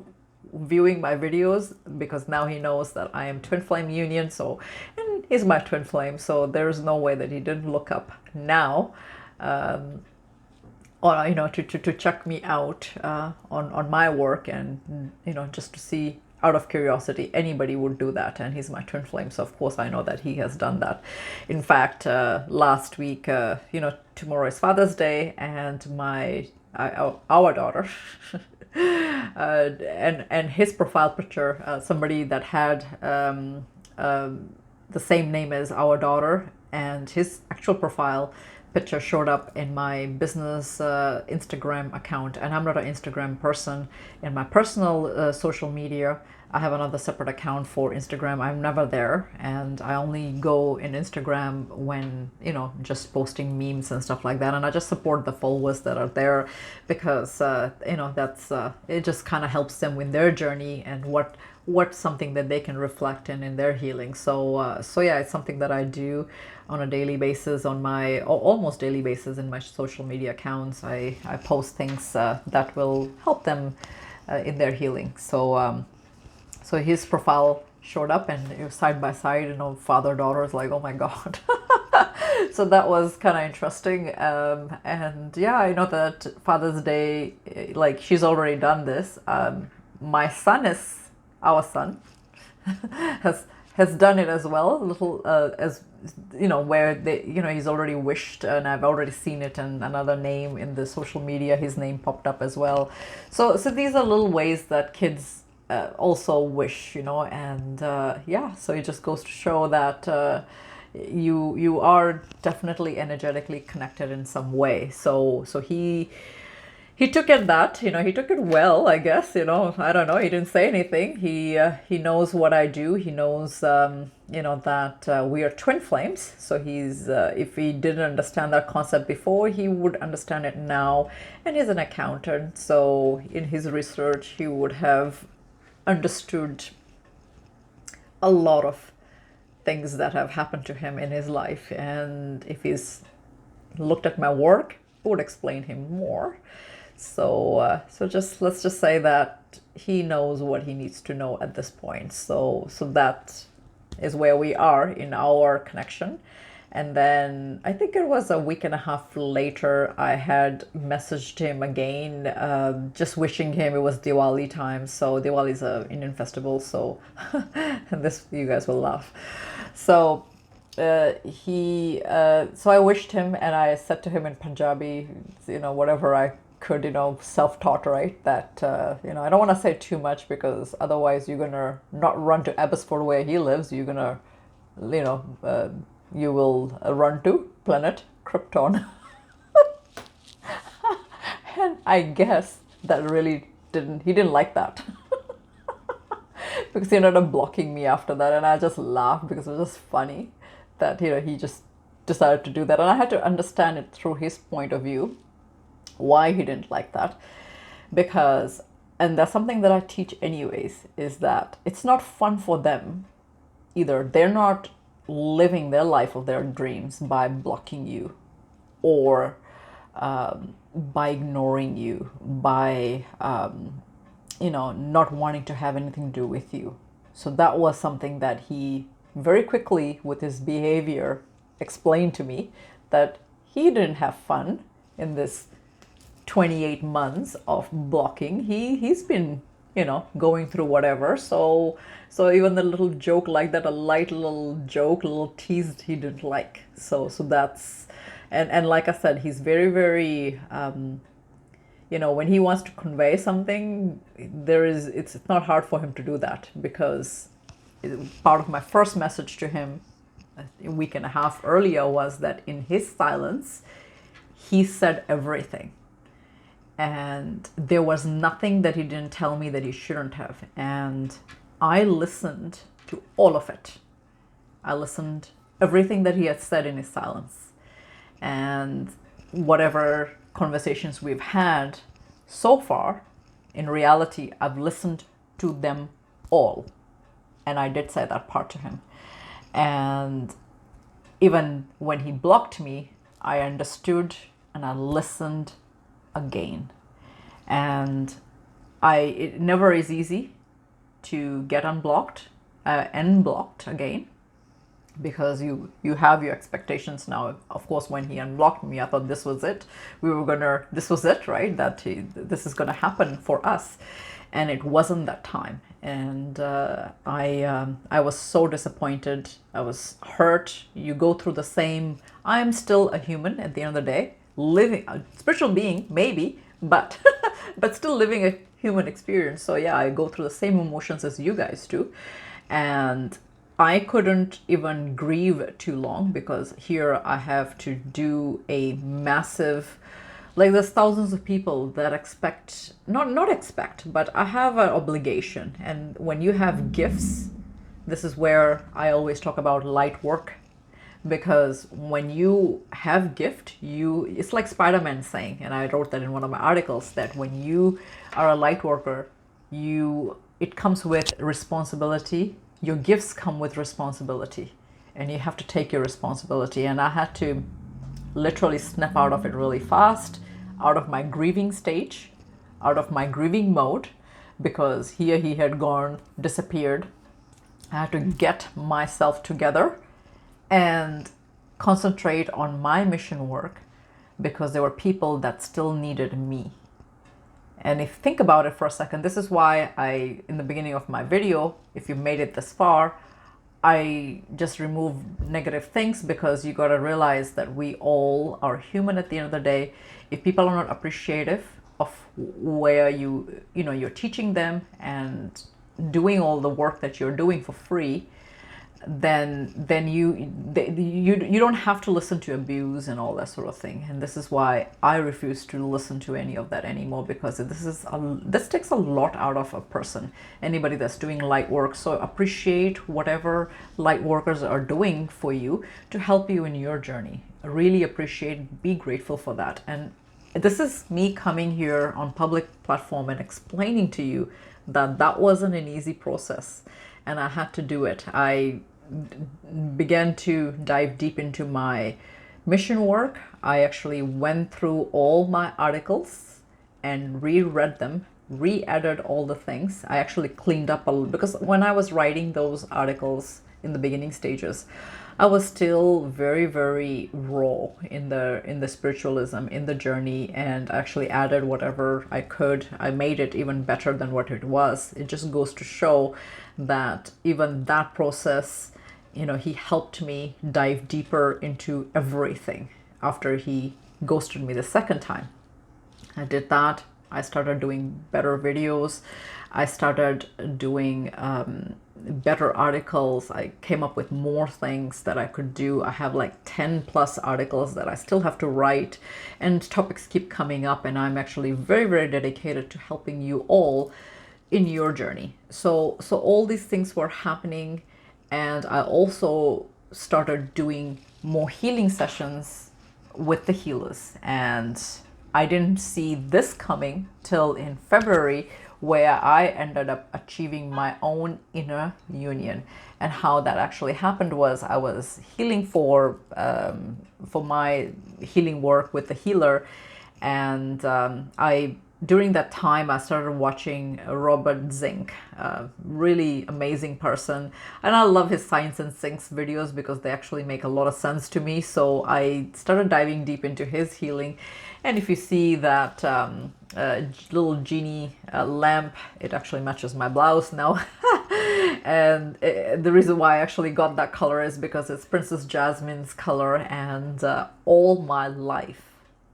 viewing my videos, because now he knows that I am twinflameunion, so, and he's my twin flame, so there's no way that he didn't look up now, or to check me out on my work, and just to see, out of curiosity. Anybody would do that, and he's my twin flame, so of course I know that he has done that. In fact, last week, tomorrow is Father's Day, and our daughter and his profile picture, somebody that had the same name as our daughter, and his actual profile picture showed up in my business Instagram account. And I'm not an Instagram person. In my personal social media, I have another separate account for Instagram. I'm never there, and I only go in Instagram when, just posting memes and stuff like that. And I just support the followers that are there, because that's it just kind of helps them with their journey, and what's something that they can reflect in their healing. So yeah, it's something that I do on a daily basis, on my almost daily basis in my social media accounts. I post things that will help them in their healing. So his profile showed up, and it was side by side, father daughter. Is like, oh my god. So that was kind of interesting. And yeah, I know that Father's Day, like, she's already done this. Our son has done it as well, a little as you know, where they, you know, he's already wished, and I've already seen it, and another name in the social media, his name popped up as well. So these are little ways that kids also wish, you know, and yeah, so it just goes to show that you are definitely energetically connected in some way. So he took it that, you know, he took it well, I guess, you know, I don't know. He didn't say anything. He knows what I do. He knows, you know, that we are twin flames. So he's, if he didn't understand that concept before, he would understand it now. And he's an accountant. So in his research, he would have understood a lot of things that have happened to him in his life. And if he's looked at my work, it would explain him more. So just let's just say that he knows what he needs to know at this point. So that is where we are in our connection. And then I think it was a week and a half later, I had messaged him again, just wishing him, it was Diwali time. So Diwali is an Indian festival. So and this, you guys will laugh. So so I wished him, and I said to him in Punjabi, you know, whatever I could, you know, self-taught, right? That, you know, I don't want to say too much because otherwise you're going to not run to Abbotsford where he lives. You're going to, you know, you will run to planet Krypton. And I guess that really he didn't like that. Because he ended up blocking me after that. And I just laughed because it was just funny that, you know, he just decided to do that. And I had to understand it through his point of view, why he didn't like that. Because, and that's something that I teach anyways, is that it's not fun for them either. They're not living their life of their dreams by blocking you, or by ignoring you, by you know, not wanting to have anything to do with you. So that was something that he very quickly with his behavior explained to me, that he didn't have fun in this 28 months of blocking. He's been, you know, going through whatever. So even the little joke like that, a light little joke, a little tease, he didn't like. So that's, and like I said, he's very, very you know, when he wants to convey something, it's not hard for him to do that, because part of my first message to him a week and a half earlier was that in his silence, he said everything. And there was nothing that he didn't tell me that he shouldn't have. And I listened to all of it. I listened everything that he had said in his silence. And whatever conversations we've had so far, in reality, I've listened to them all. And I did say that part to him. And even when he blocked me, I understood and I listened again. And it never is easy to get unblocked and blocked again, because you have your expectations now. Of course, when he unblocked me, I thought this was it. This was it, right? That this is gonna happen for us, and it wasn't that time. And I was so disappointed. I was hurt. You go through the same. I'm still a human at the end of the day, living a spiritual being, maybe, but but still living a human experience. So yeah, I go through the same emotions as you guys do, and I couldn't even grieve too long, because here I have to do a massive, like, there's thousands of people that expect, not expect, but I have an obligation. And when you have gifts, this is where I always talk about light work, because when you have gift, it's like Spider-Man saying, and I wrote that in one of my articles, that when you are a light worker, it comes with responsibility. Your gifts come with responsibility, and you have to take your responsibility. And I had to literally snap out of it really fast, out of my grieving stage, out of my grieving mode, because here he had disappeared. I had to get myself together and concentrate on my mission work, because there were people that still needed me. And if you think about it for a second, this is why in the beginning of my video, if you made it this far, I just remove negative things, because you got to realize that we all are human at the end of the day. If people are not appreciative of where you're teaching them and doing all the work that you're doing for free, then you don't have to listen to abuse and all that sort of thing. And this is why I refuse to listen to any of that anymore, because this takes a lot out of a person, anybody that's doing light work. So appreciate whatever light workers are doing for you to help you in your journey. Really appreciate, be grateful for that. And this is me coming here on public platform and explaining to you that that wasn't an easy process, and I had to do it. I began to dive deep into my mission work. I actually went through all my articles and reread them, re-added all the things. I actually cleaned up a little, because when I was writing those articles in the beginning stages, I was still very, very raw in the spiritualism, in the journey, and actually added whatever I could. I made it even better than what it was. It just goes to show that even that process, he helped me dive deeper into everything after he ghosted me the second time. I did that. I started doing better videos. I started doing better articles. I came up with more things that I could do. I have like 10 plus articles that I still have to write, and topics keep coming up, and I'm actually very, very dedicated to helping you all in your journey. So all these things were happening, and I also started doing more healing sessions with the healers. And I didn't see this coming till in February, where I ended up achieving my own inner union. And how that actually happened was, I was healing for my healing work with the healer, and during that time, I started watching Robert Zink, a really amazing person. And I love his Science and Sinks videos because they actually make a lot of sense to me. So I started diving deep into his healing. And if you see that little genie lamp, it actually matches my blouse now. And the reason why I actually got that color is because it's Princess Jasmine's color. And all my life,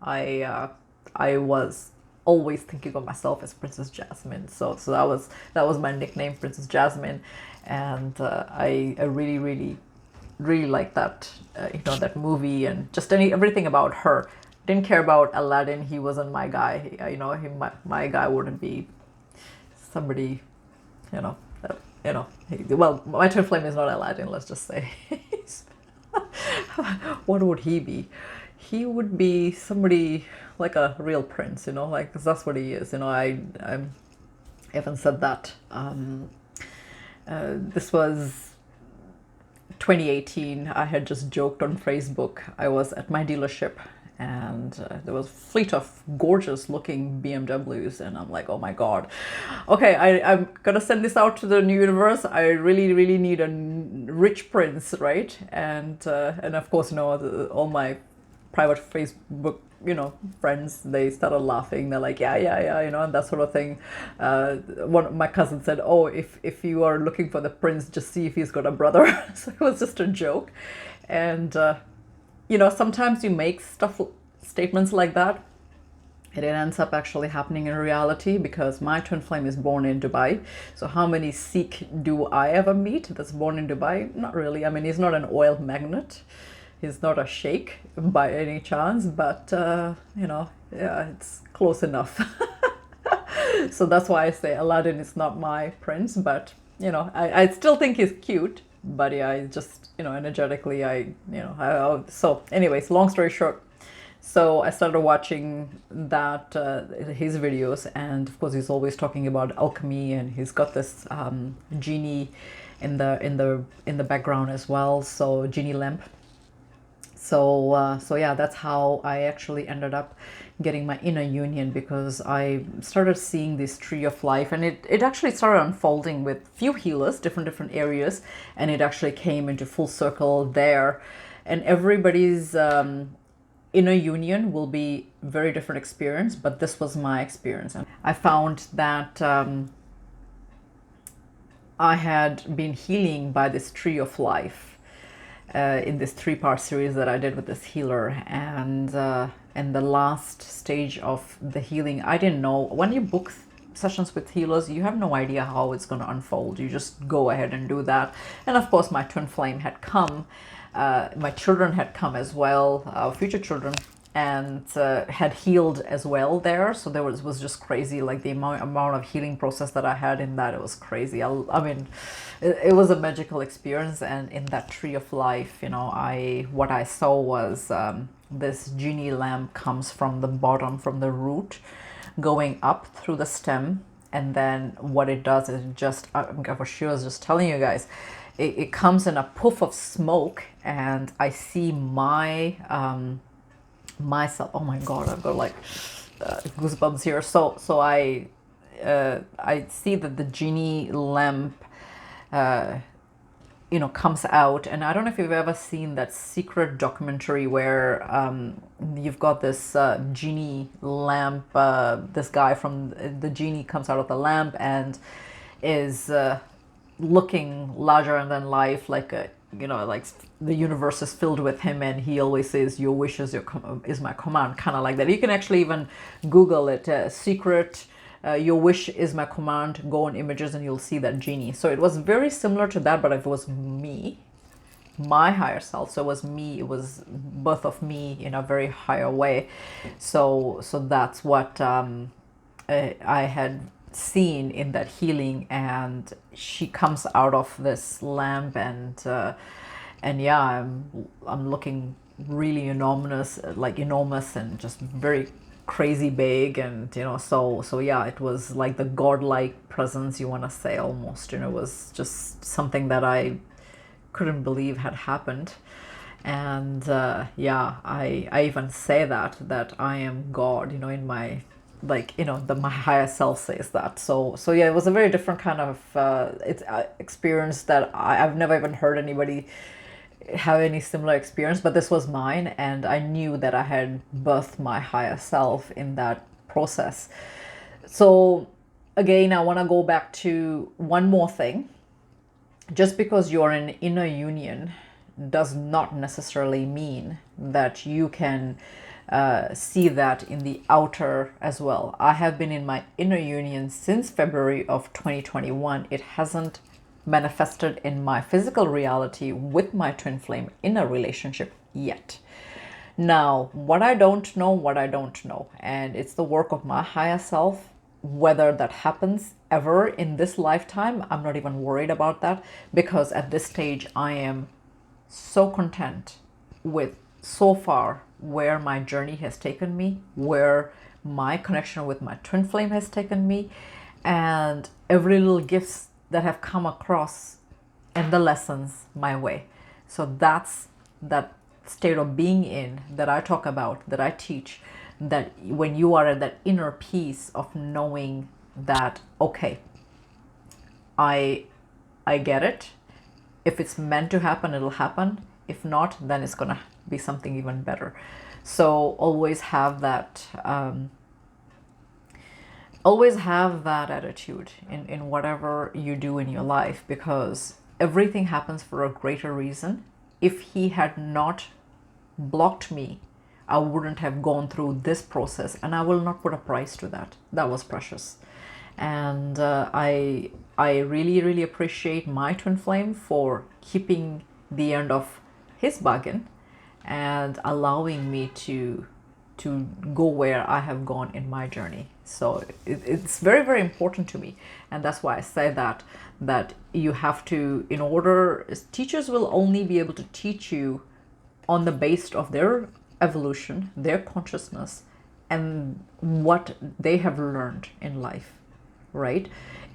I was always thinking of myself as Princess Jasmine. So that was my nickname, Princess Jasmine. And I really, really, really like that, that movie, and just everything about her. Didn't care about Aladdin. He wasn't my guy. My guy wouldn't be somebody, well, my twin flame is not Aladdin, let's just say. What would he be? He would be somebody like a real prince, like, 'cause that's what he is. I haven't said that. This was 2018. I had just joked on Facebook. I was at my dealership, and there was a fleet of gorgeous looking BMWs, and I'm like, oh my god, okay, I'm gonna send this out to the new universe. I really, really need a rich prince, right? And of course, all my private Facebook friends, they started laughing. They're like, yeah, and that sort of thing. One of my cousins said, oh, if you are looking for the prince, just see if he's got a brother. So it was just a joke. And sometimes you make statements like that, and it ends up actually happening in reality, because my twin flame is born in Dubai. So how many Sikh do I ever meet that's born in Dubai? Not really. I mean, he's not an oil magnate. He's not a sheikh by any chance, but yeah, it's close enough. So that's why I say Aladdin is not my prince, but I still think he's cute. But yeah, I just, energetically, so anyways, long story short, so I started watching that, his videos, and of course he's always talking about alchemy, and he's got this genie in the background as well, so genie lamp. So yeah, that's how I actually ended up getting my inner union, because I started seeing this tree of life, and it actually started unfolding with few healers, different areas, and it actually came into full circle there. And everybody's inner union will be very different experience, but this was my experience. And I found that I had been healing by this tree of life in this 3-part series that I did with this healer. And in the last stage of the healing, I didn't know. When you book sessions with healers, you have no idea how it's going to unfold. You just go ahead and do that. And of course, my twin flame had come. My children had come as well, future children, and had healed as well there. So there was just crazy, like the amount of healing process that I had in that. It was crazy. I mean, it was a magical experience. And in that tree of life, you know, what I saw was this genie lamp comes from the bottom, from the root, going up through the stem. And then what it does is just, she was just telling you guys, it comes in a puff of smoke, and I see myself. Oh my god, I've got like goosebumps here. So I see that the genie lamp you know, comes out. And I don't know if you've ever seen that secret documentary where you've got this genie lamp, this guy from the genie comes out of the lamp and is looking larger than life, like a, you know, like the universe is filled with him, and he always says, your wish is my command, kind of like that. You can actually even Google it, secret your wish is my command, go on images, and you'll see that genie. So it was very similar to that, but it was me, my higher self. So it was me, it was both of me in a very higher way. So that's what I had seen in that healing. And she comes out of this lamp, and yeah, I'm looking really enormous, and just very crazy big. And you know, so yeah, it was like the godlike presence, you want to say, almost, you know. It was just something that I couldn't believe had happened. And yeah, I even say that I am God, you know, in my, like, you know, my higher self says that. So yeah, it was a very different kind of experience that I've never even heard anybody have any similar experience, but this was mine. And I knew that I had birthed my higher self in that process. So again, I want to go back to one more thing. Just because you're in inner union does not necessarily mean that you can see that in the outer as well. I have been in my inner union since February of 2021. It hasn't manifested in my physical reality with my twin flame in a relationship yet. Now, what I don't know, and it's the work of my higher self. Whether that happens ever in this lifetime, I'm not even worried about that, because at this stage I am so content with so far where my journey has taken me, where my connection with my twin flame has taken me, and every little gifts that have come across and the lessons my way. So that's that state of being in that I talk about, that I teach, that when you are at that inner peace of knowing that, okay, I get it. If it's meant to happen, it'll happen. If not, then it's gonna be something even better. So always have that attitude in whatever you do in your life, because everything happens for a greater reason. If he had not blocked me, I wouldn't have gone through this process, and I will not put a price to that. That was precious. And I really, really appreciate my twin flame for keeping the end of his bargain and allowing me to go where I have gone in my journey. So it's very, very important to me. And that's why I say that you have to, in order, teachers will only be able to teach you on the basis of their evolution, their consciousness, and what they have learned in life, right?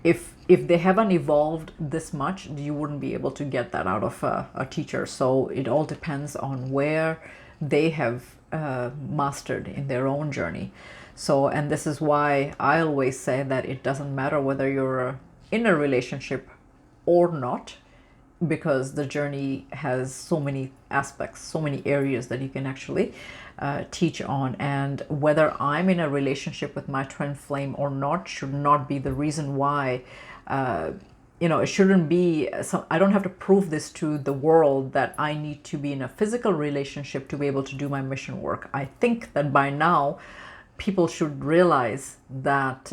If they haven't evolved this much, you wouldn't be able to get that out of a teacher. So it all depends on where they have mastered in their own journey. So, and this is why I always say that it doesn't matter whether you're in a relationship or not, because the journey has so many aspects, so many areas that you can actually teach on. And whether I'm in a relationship with my twin flame or not should not be the reason why you know, it shouldn't be some, I don't have to prove this to the world that I need to be in a physical relationship to be able to do my mission work. I think that by now people should realize that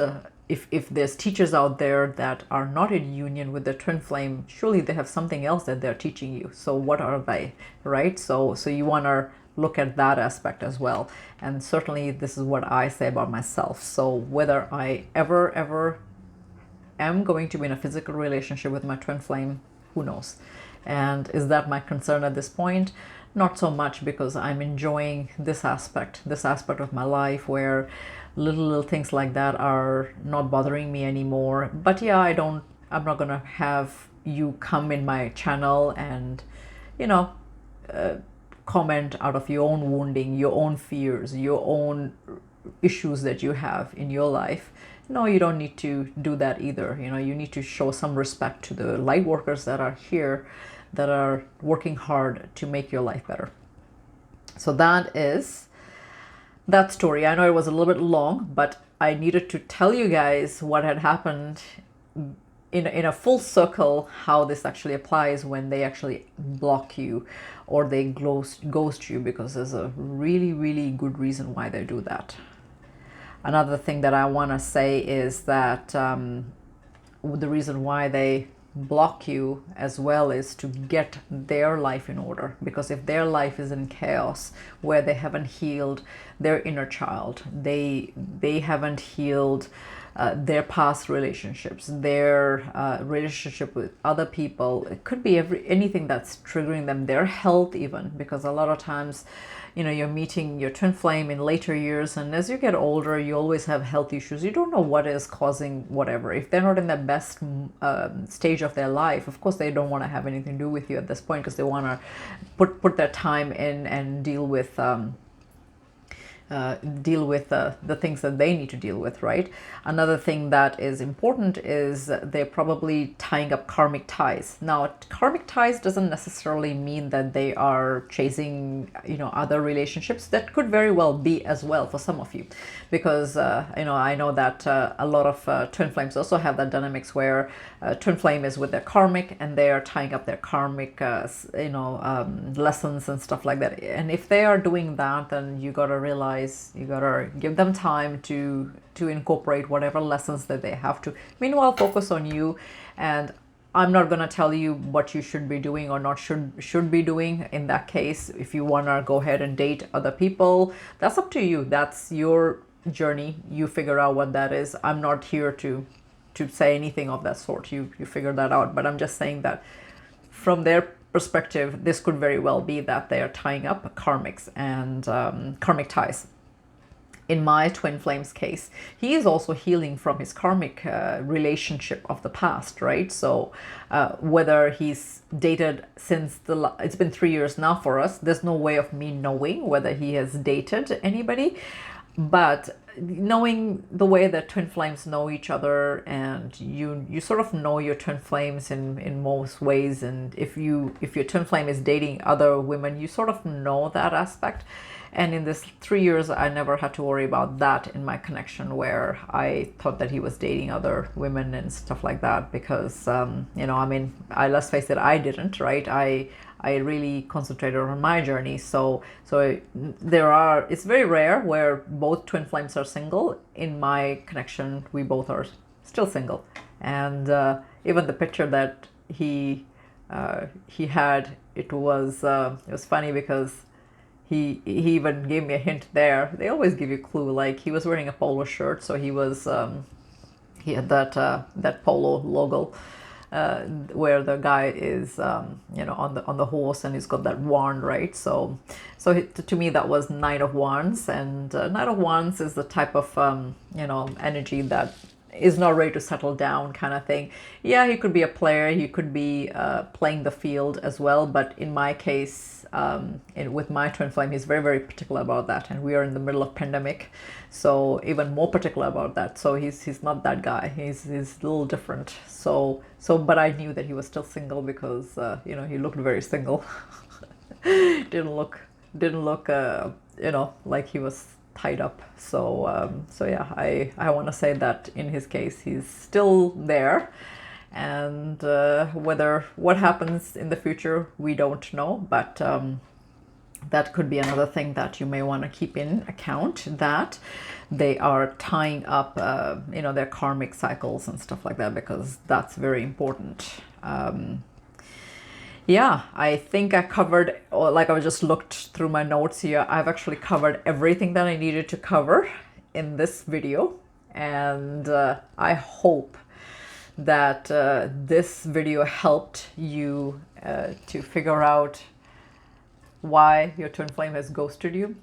if there's teachers out there that are not in union with the twin flame, surely they have something else that they're teaching you. So what are they, right? So you want to look at that aspect as well. And certainly this is what I say about myself. So whether I ever am going to be in a physical relationship with my twin flame, who knows? And is that my concern at this point? Not so much, because I'm enjoying this aspect of my life where little things like that are not bothering me anymore. But yeah, I'm not gonna have you come in my channel and, you know, comment out of your own wounding, your own fears, your own issues that you have in your life. No, you don't need to do that either. You know, you need to show some respect to the light workers that are here, that are working hard to make your life better. So that is that story. I know it was a little bit long, but I needed to tell you guys what had happened in a full circle, how this actually applies when they actually block you or they ghost you, because there's a really good reason why they do that. Another thing that I want to say is that the reason why they block you as well is to get their life in order. Because if their life is in chaos, where they haven't healed their inner child, they haven't healed their past relationships, their relationship with other people, it could be anything that's triggering them, their health even, because a lot of times, you know, you're meeting your twin flame in later years, and as you get older, you always have health issues. You don't know what is causing whatever. If they're not in the best stage of their life, of course they don't want to have anything to do with you at this point, because they want to put their time in and deal with the things that they need to deal with, right? Another thing that is important is they're probably tying up karmic ties. Now, karmic ties doesn't necessarily mean that they are chasing, you know, other relationships. That could very well be as well for some of you, because you know, I know that a lot of twin flames also have that dynamics where twin flame is with their karmic and they are tying up their karmic lessons and stuff like that. And if they are doing that, then you got to realize you gotta give them time to incorporate whatever lessons that they have to. Meanwhile, focus on you. And I'm not gonna tell you what you should be doing or not should be doing in that case. If you wanna go ahead and date other people, that's up to you. That's your journey. You figure out what that is. I'm not here to say anything of that sort. You figure that out. But I'm just saying that from their perspective, this could very well be that they are tying up karmics and karmic ties. In my twin flame's case, he is also healing from his karmic relationship of the past, right? So whether he's dated since it's been 3 years now for us, there's no way of me knowing whether he has dated anybody. But knowing the way that twin flames know each other, and you sort of know your twin flames in most ways, and if your twin flame is dating other women, you sort of know that aspect. And in this 3 years, I never had to worry about that in my connection, where I thought that he was dating other women and stuff like that, because you know, I mean, let's face it, I didn't, right? I really concentrated on my journey. So it's very rare where both twin flames are single. In my connection, we both are still single. And even the picture that he had, it was funny, because he even gave me a hint there. They always give you a clue. Like, he was wearing a polo shirt, so he had that polo logo. Where the guy is, you know, on the horse, and he's got that wand, right? So to me, that was Knight of Wands, and Knight of Wands is the type of you know, energy that is not ready to settle down, kind of thing. Yeah, he could be a player, he could be playing the field as well, but in my case, with my twin flame, he's very particular about that, and we are in the middle of pandemic, so even more particular about that. So he's not that guy. He's a little different. But I knew that he was still single, because you know, he looked very single. didn't look you know, like he was tied up. So yeah, I want to say that in his case, he's still there. and what happens in the future, we don't know, but that could be another thing that you may want to keep in account, that they are tying up their karmic cycles and stuff like that, because that's very important. Yeah, I think I covered, like I just looked through my notes here, I've actually covered everything that I needed to cover in this video, and I hope that this video helped you to figure out why your twin flame has ghosted you.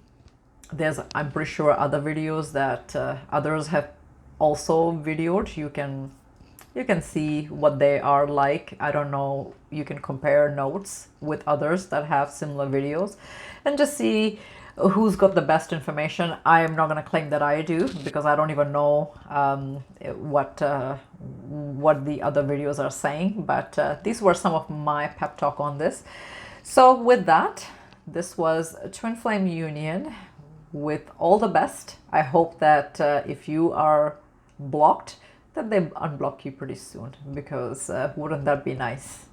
There's, I'm pretty sure, other videos that others have also videoed. You can see what they are like. I don't know, you can compare notes with others that have similar videos and just see who's got the best information. I am not going to claim that I do, because I don't even know what the other videos are saying, but these were some of my pep talk on this. So with that, this was a twin flame union with all the best. I hope that if you are blocked, that they unblock you pretty soon, because wouldn't that be nice?